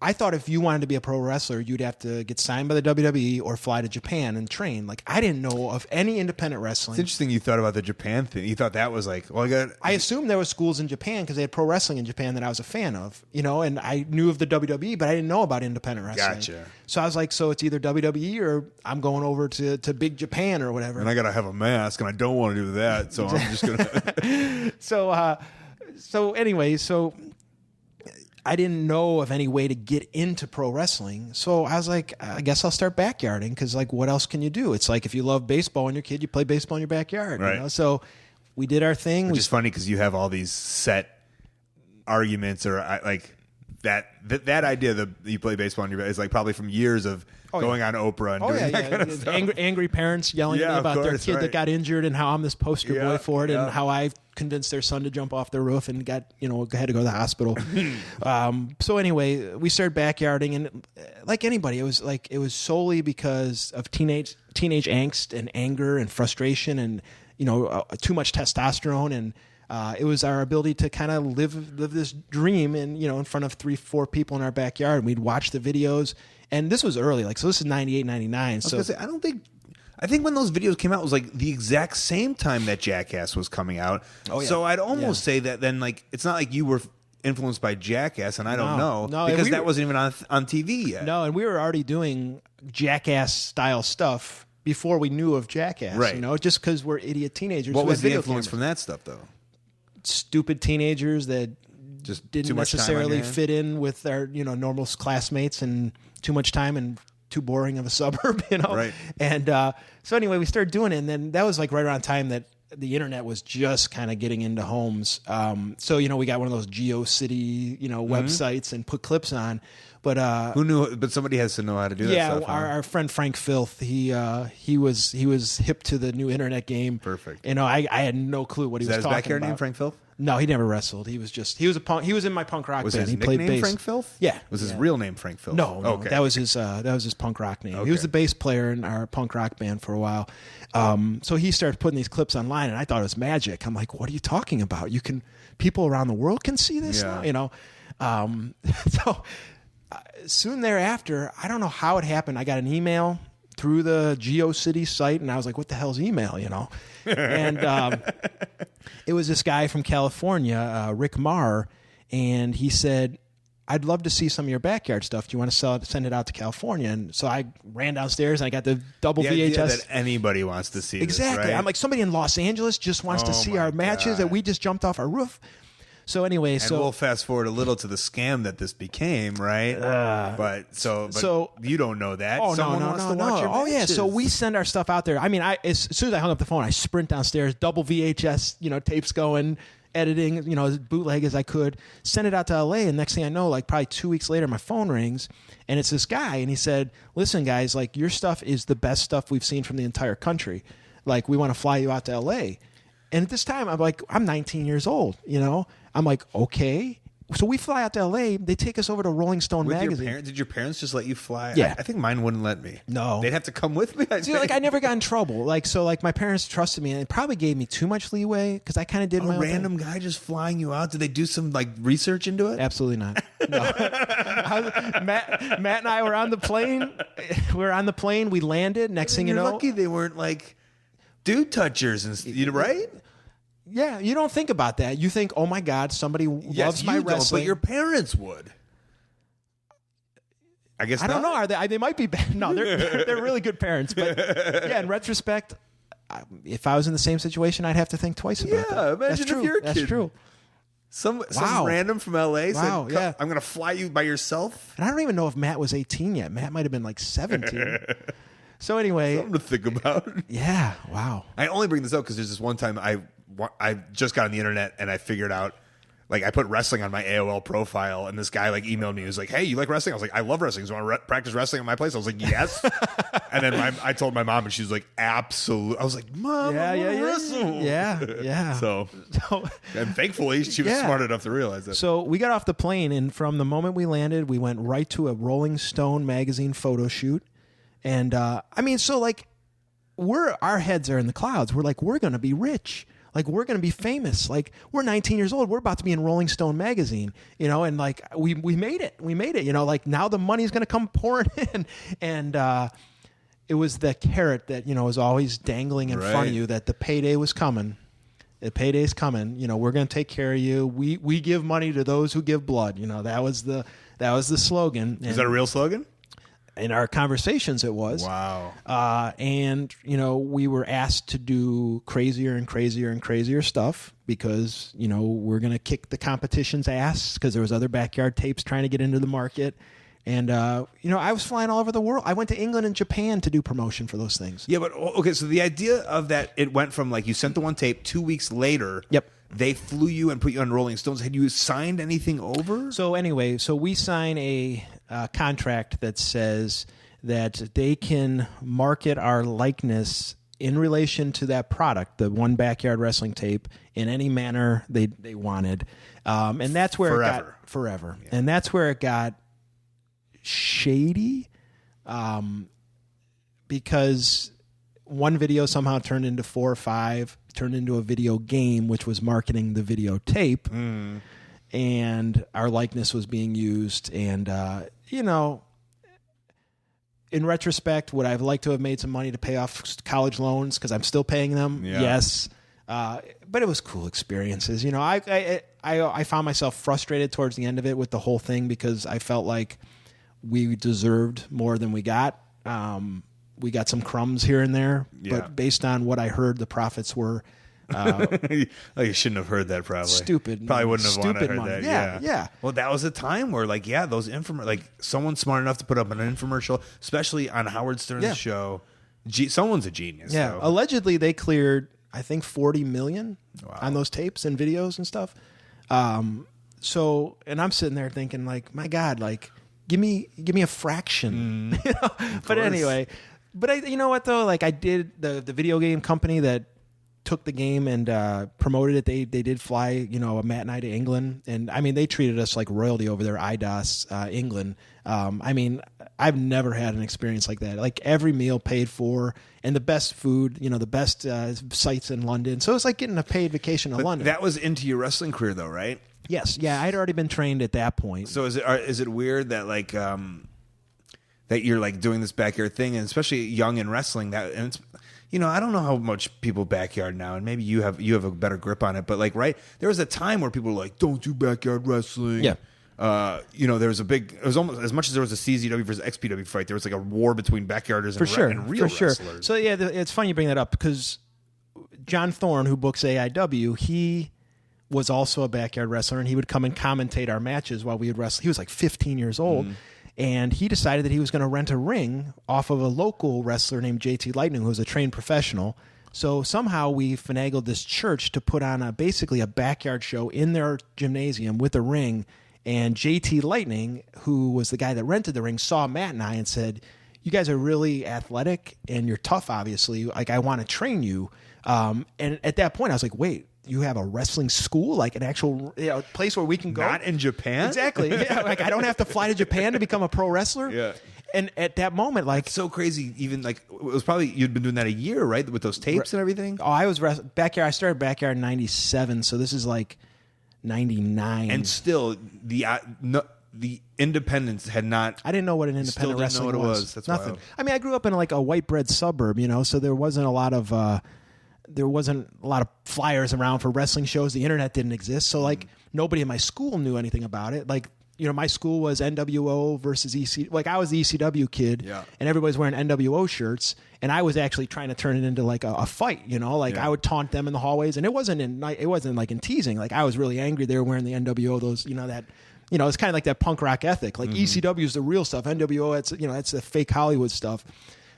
I thought if you wanted to be a pro wrestler, you'd have to get signed by the WWE or fly to Japan and train. Like, I didn't know of any independent wrestling. It's interesting you thought about the Japan thing. You thought that was like, well, I assumed there were schools in Japan because they had pro wrestling in Japan that I was a fan of, you know, and I knew of the WWE, but I didn't know about independent wrestling. Gotcha. So I was like, so it's either WWE or I'm going over to Big Japan or whatever. And I got to have a mask, and I don't want to do that, so I'm just going to. So anyway, I didn't know of any way to get into pro wrestling. So I was like, I guess I'll start backyarding because, like, what else can you do? It's like if you love baseball and you're a kid, you play baseball in your backyard. Right. You know? So we did our thing. Which is funny because you have all these set arguments or like that idea that you play baseball in your backyard is like probably from years of going on Oprah and doing that kind of stuff. Angry parents yelling at me about their kid that got injured and how I'm this poster boy for it and how I convinced their son to jump off the roof and had to go to the hospital. So anyway, we started backyarding, and like anybody, it was solely because of teenage angst and anger and frustration and too much testosterone, and it was our ability to kind of live this dream in front of 3-4 people in our backyard. And we'd watch the videos. And this was early, so this is 98, 99. So I think when those videos came out, it was like the exact same time that Jackass was coming out. Oh, yeah. So I'd almost say that then, it's not like you were influenced by Jackass, and I don't know because that wasn't even on TV yet. No, and we were already doing Jackass style stuff before we knew of Jackass. Right. Just because we're idiot teenagers. What was the influence from that stuff, though? Stupid teenagers that just didn't necessarily fit in with our normal classmates, and too much time and too boring of a suburb, Right. And so anyway, we started doing it, and then that was right around time that the internet was just kind of getting into homes. So we got one of those GeoCity websites and put clips on. But who knew? But somebody has to know how to do that stuff. Yeah, our friend Frank Filth, he was hip to the new internet game. Perfect. I had no clue what he was talking about. Is that his backyard name, Frank Filth? No, he never wrestled. He was a punk. He was in my punk rock band. He His played nickname bass. Frank Filth? Yeah. Was his real name Frank Filth? No. Okay. That was his punk rock name. Okay. He was the bass player in our punk rock band for a while. So he started putting these clips online, and I thought it was magic. I'm like, what are you talking about? People around the world can see this now, So soon thereafter, I don't know how it happened. I got an email through the GeoCity site, and I was like, what the hell's email, And it was this guy from California, Rick Marr, and he said, I'd love to see some of your backyard stuff. Do you want to send it out to California? And so I ran downstairs and I got the double VHS. Idea that anybody wants to see exactly. This, right? I'm like, somebody in Los Angeles just wants to see our matches that we just jumped off our roof. So anyway, and we'll fast forward a little to the scam that this became, right? But you don't know that. Oh, Someone wants to watch your matches. yeah. So we send our stuff out there. I mean, as soon as I hung up the phone, I sprint downstairs, double VHS, tapes going, editing, as bootleg as I could, send it out to LA. And next thing I know, like probably 2 weeks later, my phone rings and it's this guy. And he said, listen, guys, like your stuff is the best stuff we've seen from the entire country. Like we want to fly you out to LA. And at this time, I'm like, I'm 19 years old, I'm like, okay. So we fly out to LA. They take us over to Rolling Stone magazine. Did your parents just let you fly? Yeah. I think mine wouldn't let me. No. They'd have to come with me. See, like I never got in trouble. My parents trusted me and it probably gave me too much leeway because I kind of did my own random thing. guy just flying you out. Did they do some research into it? Absolutely not. No. Matt and I were on the plane. We landed. Next thing you know, lucky they weren't like dude touchers and right. Yeah, you don't think about that. You think, oh my God, somebody loves my wrestling. But your parents would. I guess I don't know. Are they? They might be bad. No, they're really good parents. But yeah, in retrospect, if I was in the same situation, I'd have to think twice about that. Yeah, imagine if you're a kid. That's true. Some random from LA said, yeah. I'm going to fly you by yourself. And I don't even know if Matt was 18 yet. Matt might have been like 17. So anyway. Something to think about. Yeah, wow. I only bring this up because there's this one time I just got on the internet and I figured out, I put wrestling on my AOL profile and this guy emailed me. He was like, hey, you like wrestling? I was like, I love wrestling. So you want to practice wrestling at my place? I was like, yes. And then I told my mom and she was like, absolutely. I was like, Mom, I want to wrestle. Yeah. So, and thankfully she was smart enough to realize that. So we got off the plane and from the moment we landed, we went right to a Rolling Stone magazine photo shoot. And our heads are in the clouds. We're like, we're going to be rich. Like, we're going to be famous. Like, we're 19 years old. We're about to be in Rolling Stone magazine, and we made it. We made it, now the money's going to come pouring in. And it was the carrot that, was always dangling in front of you that the payday was coming. The payday's coming. We're going to take care of you. We give money to those who give blood. That was the slogan. Is that a real slogan? In our conversations, it was. Wow. And, we were asked to do crazier and crazier and crazier stuff because, we're going to kick the competition's ass because there was other backyard tapes trying to get into the market. And, I was flying all over the world. I went to England and Japan to do promotion for those things. Yeah, but, okay, so the idea of that, it went from, you sent the one tape 2 weeks later. Yep. They flew you and put you on Rolling Stones. Had you signed anything over? So anyway, we sign a contract that says that they can market our likeness in relation to that product, the one backyard wrestling tape, in any manner they wanted. And that's where it got forever. Yeah. And that's where it got shady because one video somehow turned into 4 or 5, turned into a video game, which was marketing the videotape. And our likeness was being used. And, in retrospect, would I have liked to have made some money to pay off college loans because I'm still paying them? Yeah. Yes. But it was cool experiences. I found myself frustrated towards the end of it with the whole thing because I felt like we deserved more than we got. We got some crumbs here and there, but based on what I heard, the profits were you shouldn't have heard that. Probably stupid. Probably wouldn't have wanted to heard money. that. Yeah. Well, that was a time where, those someone's smart enough to put up an infomercial, especially on Howard Stern's show. Someone's a genius. Yeah. So. Allegedly, they cleared, I think, $40 million on those tapes and videos and stuff. And I'm sitting there thinking, my God, give me a fraction. But anyway, you know what though? I did the video game company that took the game and promoted it. They did fly, Matt and I to England, and they treated us like royalty over there. IDOS England. I've never had an experience like that. Every meal paid for, and the best food. The best sites in London. So it's like getting a paid vacation to London. That was into your wrestling career, though, right? Yes. Yeah, I'd already been trained at that point. So is it weird that that you're doing this backyard thing, and especially young in wrestling, that and it's. I don't know how much people backyard now, and maybe you have a better grip on it. But right, there was a time where people were like, "Don't do backyard wrestling." Yeah. there was it was almost as much as there was a CZW versus XPW fight. There was like a war between backyarders and real wrestlers. So yeah, it's funny you bring that up because John Thorne, who books AIW, he was also a backyard wrestler, and he would come and commentate our matches while we would wrestle. He was like 15 years old, and he decided that he was going to rent a ring off of a local wrestler named JT Lightning, who was a trained professional. So somehow we finagled this church to put on basically a backyard show in their gymnasium with a ring, and JT Lightning, who was the guy that rented the ring, saw Matt and I and said, "You guys are really athletic, and you're tough, obviously. Like, I want to train you." And at that point, I was like, wait, you have a wrestling school, like an actual place where we can go? Not in Japan? Exactly. Yeah, like I don't have to fly to Japan to become a pro wrestler. Yeah. And at that moment, like... It's so crazy. Even like, it was probably, you'd been doing that a year, right? With those tapes and everything? Oh, I was backyard. I started backyard in 97, so this is like 99. And still, the independence had not... I didn't know what an independent wrestling was. Know what it was. That's nothing. wild. I mean, I grew up in like a white bread suburb, so there wasn't a lot of... flyers around for wrestling shows. The internet didn't exist. So like nobody in my school knew anything about it. Like, my school was NWO versus EC. Like I was the ECW kid and everybody's wearing NWO shirts. And I was actually trying to turn it into like a fight, I would taunt them in the hallways, and it wasn't like in teasing. Like I was really angry they were wearing the NWO, those, it's kind of like that punk rock ethic. Like ECW is the real stuff. NWO, it's the fake Hollywood stuff.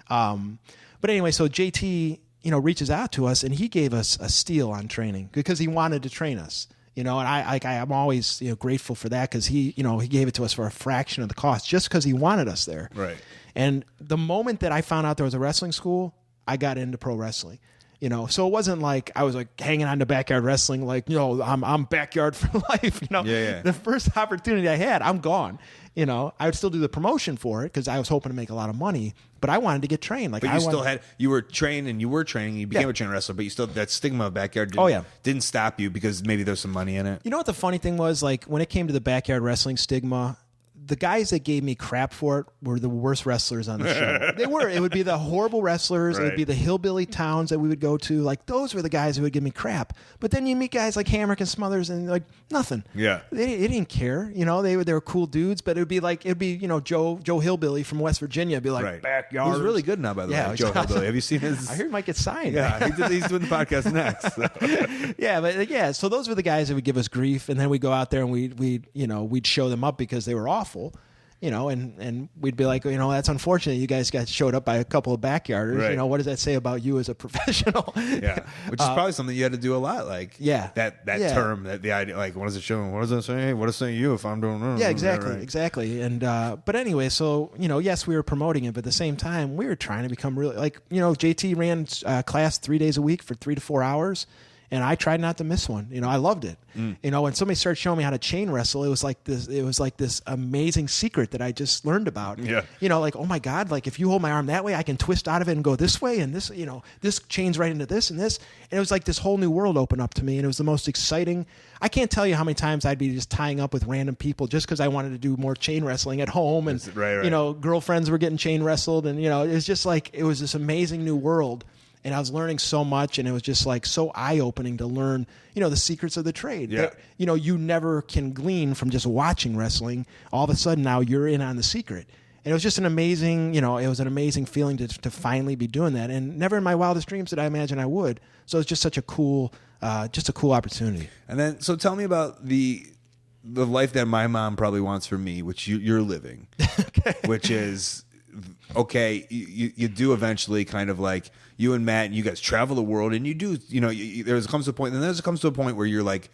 But anyway, so JT, reaches out to us, and he gave us a steal on training because he wanted to train us, and I'm always, grateful for that because he gave it to us for a fraction of the cost just because he wanted us there. Right. And the moment that I found out there was a wrestling school, I got into pro wrestling, so it wasn't like I was like hanging on to backyard wrestling, like, I'm backyard for life, The first opportunity I had, I'm gone. I would still do the promotion for it because I was hoping to make a lot of money, but I wanted to get trained. Like, but you were trained and you were training, you became a trained wrestler, but you still, that stigma of backyard didn't stop you because maybe there's some money in it. You know what the funny thing was? Like, when it came to the backyard wrestling stigma, the guys that gave me crap for it were the worst wrestlers on the show. They were. It would be the horrible wrestlers. Right. It would be the hillbilly towns that we would go to. Like, those were the guys who would give me crap. But then you meet guys like Hamrick and Smothers and like nothing. Yeah. They didn't care. They were cool dudes, but it'd be Joe Hillbilly from West Virginia. It'd be like backyard. He's really good now, by the way. Joe Hillbilly. Have you seen his? I heard he might get signed. Yeah, he's doing the podcast next. So. So those were the guys that would give us grief, and then we'd go out there and we'd show them up because they were awful. And we'd be like, that's unfortunate. You guys got showed up by a couple of backyarders. Right. What does that say about you as a professional? Yeah, which is probably something you had to do a lot. Like, that term, that the idea, like, what does it show? What does it say? What does it say to you if I'm doing? Yeah, exactly. And but anyway, so yes, we were promoting it, but at the same time, we were trying to become really like JT ran class 3 days a week for 3 to 4 hours. And I tried not to miss one. I loved it. When somebody started showing me how to chain wrestle, it was like this amazing secret that I just learned about. Yeah. Like, oh my God, like if you hold my arm that way, I can twist out of it and go this way, and this, this chains right into this and this. And it was like this whole new world opened up to me, and it was the most exciting. I can't tell you how many times I'd be just tying up with random people just because I wanted to do more chain wrestling at home, and girlfriends were getting chain wrestled, and it was just like it was this amazing new world. And I was learning so much, and it was just like so eye-opening to learn, the secrets of the trade. Yeah. That, you never can glean from just watching wrestling. All of a sudden now you're in on the secret. And it was just an amazing, it was an amazing feeling to finally be doing that. And never in my wildest dreams did I imagine I would. So it's just such a cool opportunity. And then, so tell me about the life that my mom probably wants for me, which you're living, which is... Okay, you do eventually kind of like you and Matt, and you guys travel the world, and you do, there comes to a point where you're like,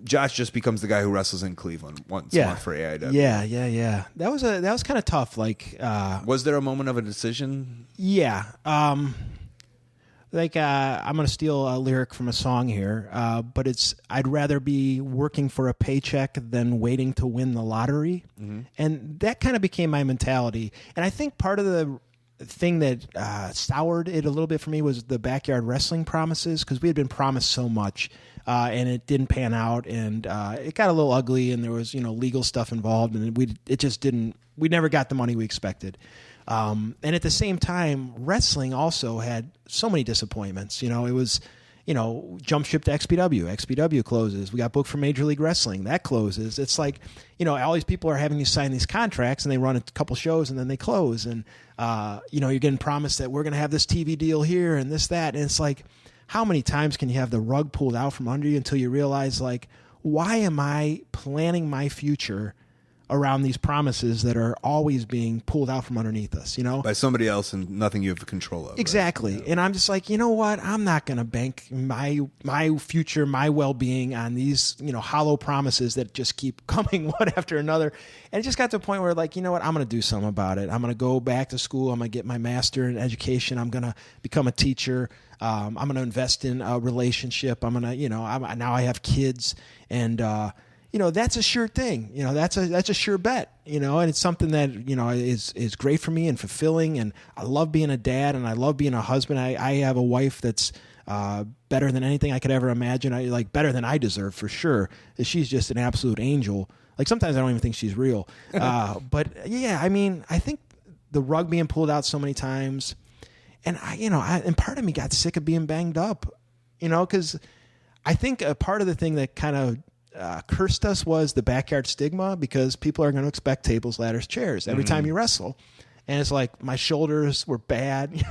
Josh just becomes the guy who wrestles in Cleveland once a month for AIW. Yeah. That was kind of tough. Like, was there a moment of a decision? Yeah. I'm going to steal a lyric from a song here, but it's, I'd rather be working for a paycheck than waiting to win the lottery. Mm-hmm. And that kind of became my mentality. And I think part of the thing that soured it a little bit for me was the backyard wrestling promises, because we had been promised so much, and it didn't pan out, and it got a little ugly, and there was, legal stuff involved, and we never got the money we expected. And at the same time, wrestling also had so many disappointments. It jump ship to XPW. XPW closes. We got booked for Major League Wrestling. That closes. It's like, all these people are having you sign these contracts, and they run a couple shows, and then they close. And, you're getting promised that we're going to have this TV deal here and this, that. And it's like, how many times can you have the rug pulled out from under you until you realize, like, why am I planning my future around these promises that are always being pulled out from underneath us, by somebody else and nothing you have control of. Exactly. Right? Yeah. And I'm just like, you know what? I'm not going to bank my future, my well-being on these, hollow promises that just keep coming one after another. And it just got to a point where, like, you know what? I'm going to do something about it. I'm going to go back to school. I'm going to get my master in education. I'm going to become a teacher. I'm going to invest in a relationship. I'm going to, now I have kids, and that's a sure thing. That's a sure bet. And it's something that is great for me and fulfilling. And I love being a dad, and I love being a husband. I have a wife that's better than anything I could ever imagine. Better than I deserve, for sure. She's just an absolute angel. Like, sometimes I don't even think she's real. But yeah, I think the rug being pulled out so many times, and and part of me got sick of being banged up. Because I think a part of the thing that kind of cursed us was the backyard stigma, because people are going to expect tables, ladders, chairs every time you wrestle. And it's like, my shoulders were bad,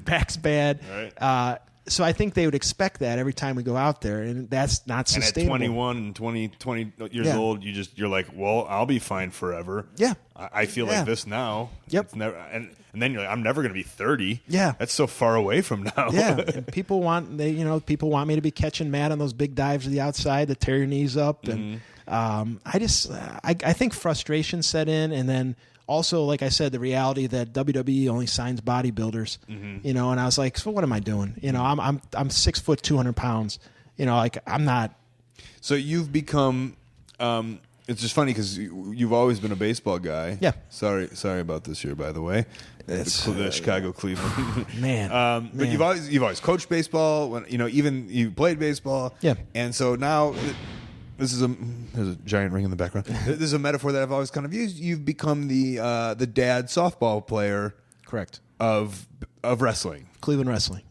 back's bad. Right. So I think they would expect that every time we go out there, and that's not sustainable. And at 21 and 20 years old, you're like, well, I'll be fine forever. Yeah. I feel like this now. Yep. It's never, and then you're like, I'm never going to be 30. Yeah. That's so far away from now. Yeah. And people want me to be catching Matt on those big dives to the outside that tear your knees up. And I think frustration set in, and then also, like I said, the reality that WWE only signs bodybuilders, and I was like, so what am I doing? I'm 6 foot, 200 pounds, I'm not. So you've become, it's just funny because you've always been a baseball guy. Yeah. Sorry about this year, by the way. It's the Chicago Cleveland. Man. But you've always coached baseball. When even you played baseball. Yeah. And so now, there's a giant ring in the background. This is a metaphor that I've always kind of used. You've become the dad softball player. Correct. Of wrestling. Cleveland wrestling.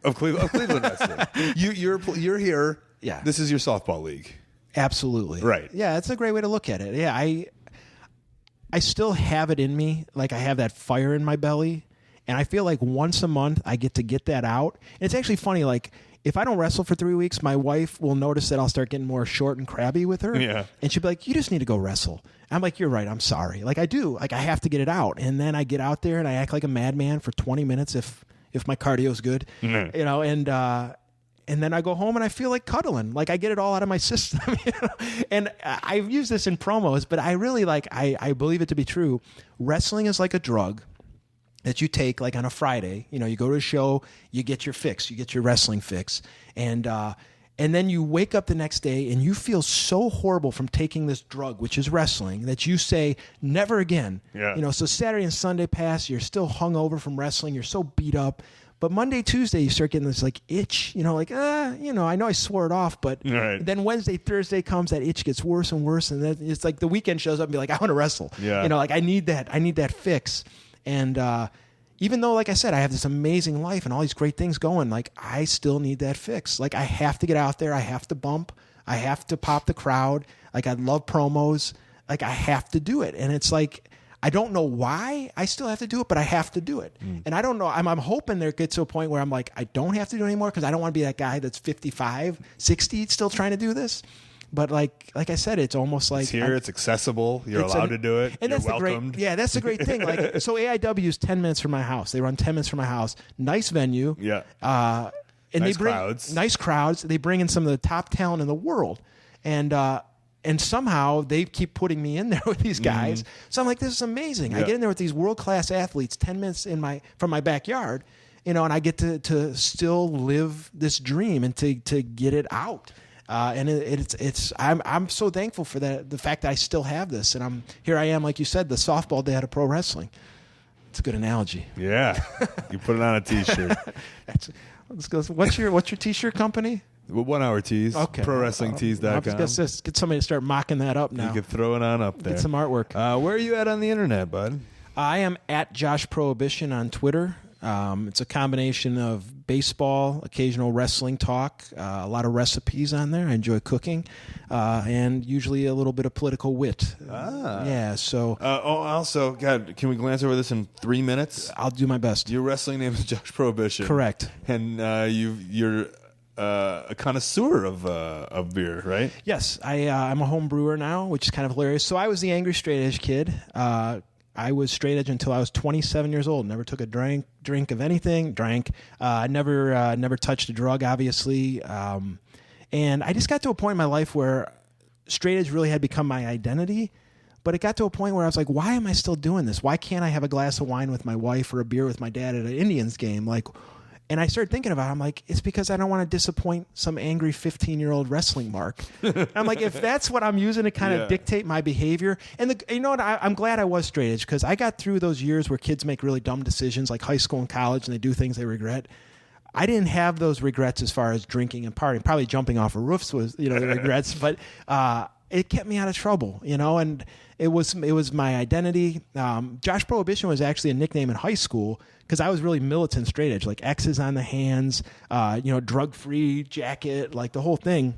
Of Cleveland wrestling. You're here. Yeah. This is your softball league. Absolutely. Right. Yeah, that's a great way to look at it. Yeah, I still have it in me. Like, I have that fire in my belly, and I feel like once a month I get that out. And it's actually funny, like, if I don't wrestle for 3 weeks, my wife will notice that I'll start getting more short and crabby with her. Yeah. And she'll be like, you just need to go wrestle. I'm like, you're right. I'm sorry. Like, I do. Like, I have to get it out. And then I get out there and I act like a madman for 20 minutes if my cardio's good, and then I go home and I feel like cuddling. Like, I get it all out of my system. And I've used this in promos, but I really I believe it to be true. Wrestling is like a drug that you take, like, on a Friday. You go to a show, you get your fix, you get your wrestling fix, and then you wake up the next day and you feel so horrible from taking this drug, which is wrestling, that you say never again. Yeah. So Saturday and Sunday pass, you're still hungover from wrestling, you're so beat up. But Monday, Tuesday, you start getting this, like, itch. I know I swore it off, but then Wednesday, Thursday comes, that itch gets worse and worse, and then it's like the weekend shows up and be like, I want to wrestle. Yeah. I need that fix. And even though, like I said, I have this amazing life and all these great things going, like, I still need that fix. Like, I have to get out there. I have to bump. I have to pop the crowd. Like, I love promos. Like, I have to do it. And it's like, I don't know why I still have to do it, but I have to do it. And I don't know. I'm hoping there gets to a point where I'm like, I don't have to do it anymore, because I don't want to be that guy that's 55, 60 still trying to do this. But like I said, it's almost like, it's here. It's accessible. You're allowed to do it. And you're that's welcomed. That's the great thing. Like, so AIW is 10 minutes from my house. They run 10 minutes from my house. Nice venue. Yeah. And nice they bring crowds. Nice crowds. They bring in some of the top talent in the world. And somehow they keep putting me in there with these guys. So I'm like, this is amazing. I get in there with these world-class athletes 10 minutes from my backyard, and I get to still live this dream and to get it out. And I'm so thankful for that, the fact that I still have this, and here I am, like you said, the softball dad of pro wrestling. It's a good analogy. Yeah, you put it on a T-shirt. Let's go. What's your T-shirt company? 1 Hour Tees. Okay. ProWrestlingTees.com. Let's get somebody to start mocking that up now. You could throw it on up there. Get some artwork. Where are you at on the internet, bud? I am at Josh Prohibition on Twitter. It's a combination of baseball, occasional wrestling talk, a lot of recipes on there. I enjoy cooking, and usually a little bit of political wit. Yeah, so... also, God, can we glance over this in 3 minutes? I'll do my best. Your wrestling name is Josh Prohibition. Correct. And you're a connoisseur of beer, right? Yes, I'm a home brewer now, which is kind of hilarious. So I was the angry straight edge kid. I was straight edge until I was 27 years old. Never took a drink of anything. Never touched a drug, obviously. And I just got to a point in my life where straight edge really had become my identity. But it got to a point where I was like, why am I still doing this? Why can't I have a glass of wine with my wife or a beer with my dad at an Indians game? And I started thinking about it. I'm like, it's because I don't want to disappoint some angry 15-year-old wrestling mark. I'm like, if that's what I'm using to kind of dictate my behavior. And you know what? I'm glad I was straight edge, because I got through those years where kids make really dumb decisions like high school and college, and they do things they regret. I didn't have those regrets as far as drinking and partying. Probably jumping off of roofs was, the regrets. But it kept me out of trouble, and it was my identity. Josh Prohibition was actually a nickname in high school because I was really militant straight edge, like X's on the hands, drug-free jacket, like the whole thing.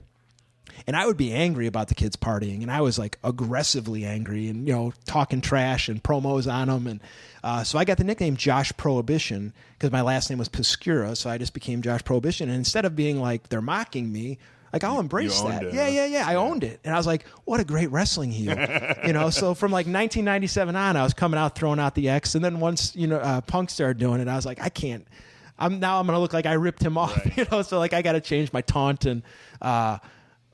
And I would be angry about the kids partying, and I was like aggressively angry and, talking trash and promos on them. And so I got the nickname Josh Prohibition because my last name was Piscura, so I just became Josh Prohibition. And instead of being like, they're mocking me, like, I'll embrace that. Yeah. I owned it. And I was like, what a great wrestling heel. So from like 1997 on, I was coming out, throwing out the X. And then once, Punk started doing it, I was like, I'm going to look like I ripped him off, right. So like I got to change my taunt. And,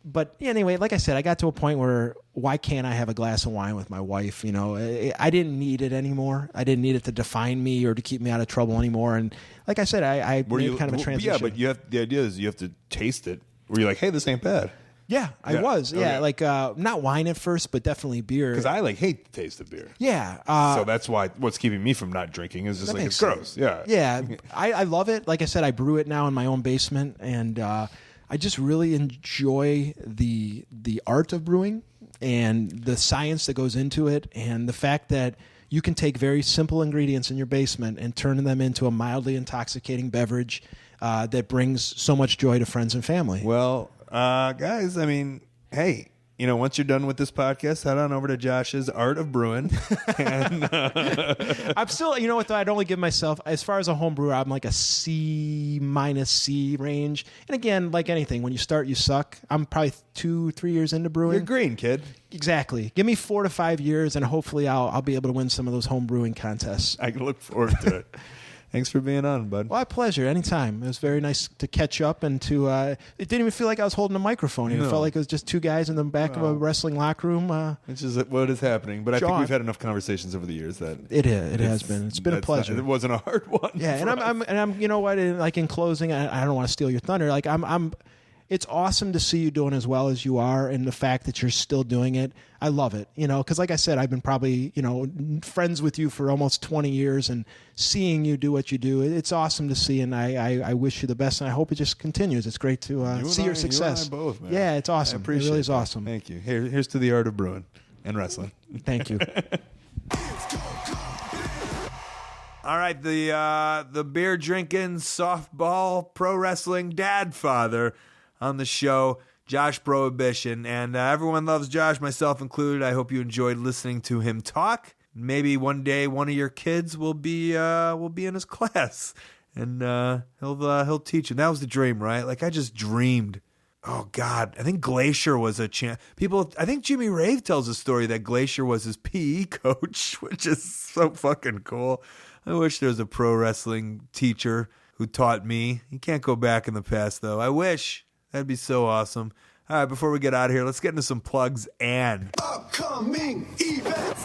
but anyway, like I said, I got to a point where why can't I have a glass of wine with my wife? I didn't need it anymore. I didn't need it to define me or to keep me out of trouble anymore. And like I said, I made kind of a transition. Yeah, but the idea is you have to taste it. Were you like, hey, this ain't bad? Yeah, I was. Yeah, okay. Like not wine at first, but definitely beer. Because I hate the taste of beer. Yeah. So that's why what's keeping me from not drinking is just like it's gross. Yeah. Yeah, I love it. Like I said, I brew it now in my own basement, and I just really enjoy the art of brewing and the science that goes into it, and the fact that you can take very simple ingredients in your basement and turn them into a mildly intoxicating beverage that brings so much joy to friends and family. Well, guys, I mean, hey, once you're done with this podcast, head on over to Josh's Art of Brewing. And, I'm still, though, I'd only give myself, as far as a home brewer, I'm like a C- C range. And again, like anything, when you start, you suck. I'm probably 2-3 years into brewing. You're green, kid. Exactly. Give me 4 to 5 years, and hopefully I'll be able to win some of those home brewing contests. I can look forward to it. Thanks for being on, bud. Well, my pleasure. Anytime. It was very nice to catch up and to. It didn't even feel like I was holding a microphone. It felt like it was just two guys in the back of a wrestling locker room. Which is what is happening. But I think we've had enough conversations over the years that it has been. It's been a pleasure. It wasn't a hard one. Yeah, and I'm. You know what? Like in closing, I don't want to steal your thunder. Like I'm. It's awesome to see you doing as well as you are, and the fact that you're still doing it. I love it, because like I said, I've been probably, friends with you for almost 20 years, and seeing you do what you do, it's awesome to see, and I wish you the best, and I hope it just continues. It's great to see your success. You and I both, man. Yeah, it's awesome. I appreciate it really is that. awesome. Thank you. Here's to the art of brewing and wrestling. Thank you. All right, the beer drinking, softball, pro wrestling dad father on the show, Josh Prohibition. And everyone loves Josh, myself included. I hope you enjoyed listening to him talk. Maybe one day one of your kids will be in his class, and he'll teach him. That was the dream, right? Like I just dreamed. Oh God, I think Glacier was a champ. I think Jimmy Rave tells a story that Glacier was his PE coach, which is so fucking cool. I wish there was a pro wrestling teacher who taught me. You can't go back in the past, though. I wish. That'd be so awesome. All right, before we get out of here, let's get into some plugs and upcoming events.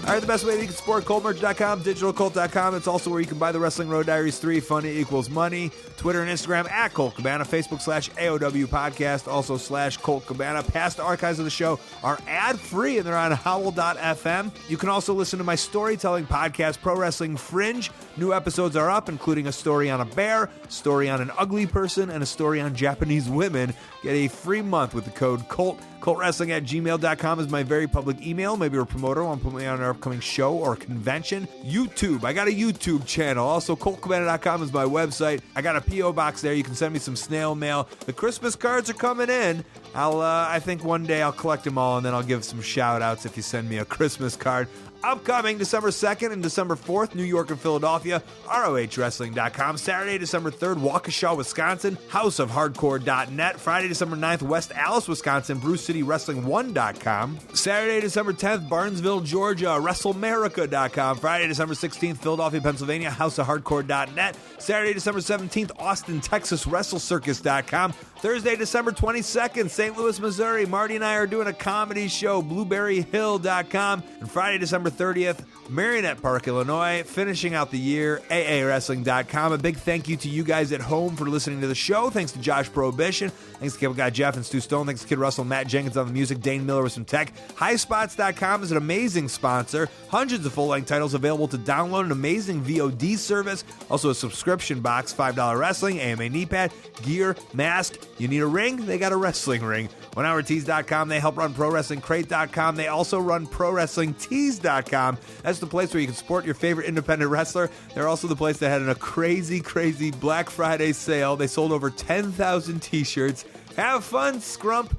All right, the best way that you can support ColtMerch.com, digitalcolt.com. It's also where you can buy the Wrestling Road Diaries 3, Fun Equals Money. Twitter and Instagram at Colt Cabana. Facebook /AOW Podcast, also /Colt Cabana. Past archives of the show are ad-free, and they're on Howl.fm. You can also listen to my storytelling podcast, Pro Wrestling Fringe. New episodes are up, including a story on a bear, a story on an ugly person, and a story on Japanese women. Get a free month with the code COLT. ColtWrestling@gmail.com is my very public email. Maybe a promoter want to put me on an upcoming show or convention. YouTube. I got a YouTube channel. Also, ColtCabana.com is my website. I got a P.O. box there. You can send me some snail mail. The Christmas cards are coming in. I think one day I'll collect them all, and then I'll give some shout-outs if you send me a Christmas card. Upcoming December 2nd and December 4th, New York and Philadelphia, ROHWrestling.com. Saturday, December 3rd, Waukesha, Wisconsin, houseofhardcore.net. Friday, December 9th, West Allis, Wisconsin, BruceCityWrestling1.com. Saturday, December 10th, Barnesville, Georgia, WrestleMerica.com. Friday, December 16th, Philadelphia, Pennsylvania, houseofhardcore.net. Saturday, December 17th, Austin, Texas, WrestleCircus.com. Thursday, December 22nd, St. Louis, Missouri. Marty and I are doing a comedy show, BlueberryHill.com. And Friday, December 30th, Marionette Park, Illinois. Finishing out the year, AAWrestling.com. A big thank you to you guys at home for listening to the show. Thanks to Josh Prohibition. Thanks to Cable Guy Jeff and Stu Stone. Thanks to Kid Russell, Matt Jenkins on the music, Dane Miller with some tech. HighSpots.com is an amazing sponsor. Hundreds of full-length titles available to download. An amazing VOD service. Also a subscription box, $5 wrestling, AMA knee pad, gear, mask. You need a ring? They got a wrestling ring. OneHourTees.com. They help run ProWrestlingCrate.com. They also run ProWrestlingTees.com. That's the place where you can support your favorite independent wrestler. They're also the place that had a crazy, crazy Black Friday sale. They sold over 10,000 t-shirts. Have fun, Scrump,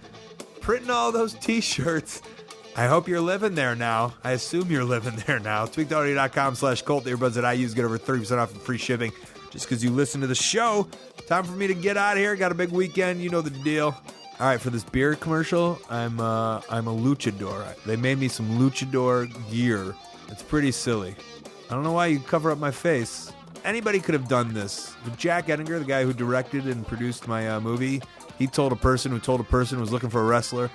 printing all those t-shirts. I hope you're living there now. I assume you're living there now. Tweakedaudio.com/Colt. The earbuds that I use get over 30% off and free shipping just because you listen to the show. Time for me to get out of here. Got a big weekend. You know the deal. All right, for this beer commercial, I'm a luchador. They made me some luchador gear. It's pretty silly. I don't know why you cover up my face. Anybody could have done this. But Jack Ettinger, the guy who directed and produced my movie, he told a person who told a person who was looking for a wrestler,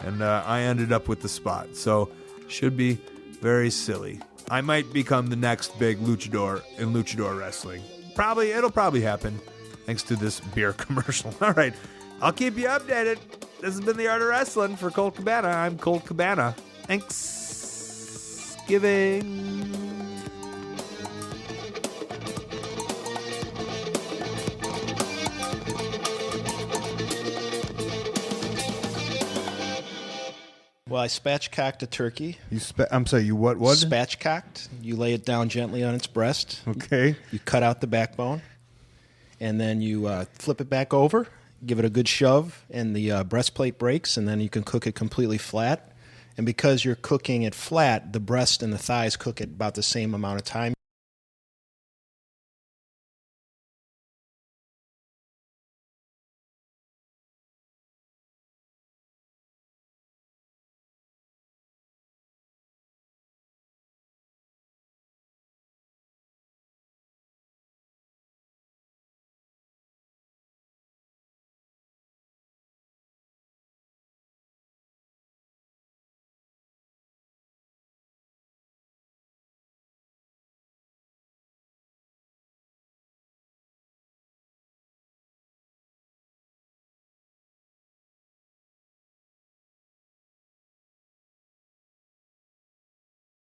and I ended up with the spot. So, should be very silly. I might become the next big luchador in luchador wrestling. It'll probably happen, thanks to this beer commercial. All right. I'll keep you updated. This has been The Art of Wrestling for Colt Cabana. I'm Colt Cabana. Thanksgiving. Well, I spatchcocked a turkey. I'm sorry, you what? Spatchcocked. You lay it down gently on its breast. Okay. You cut out the backbone, and then you flip it back over. Give it a good shove, and the breastplate breaks, and then you can cook it completely flat. And because you're cooking it flat, the breast and the thighs cook at about the same amount of time.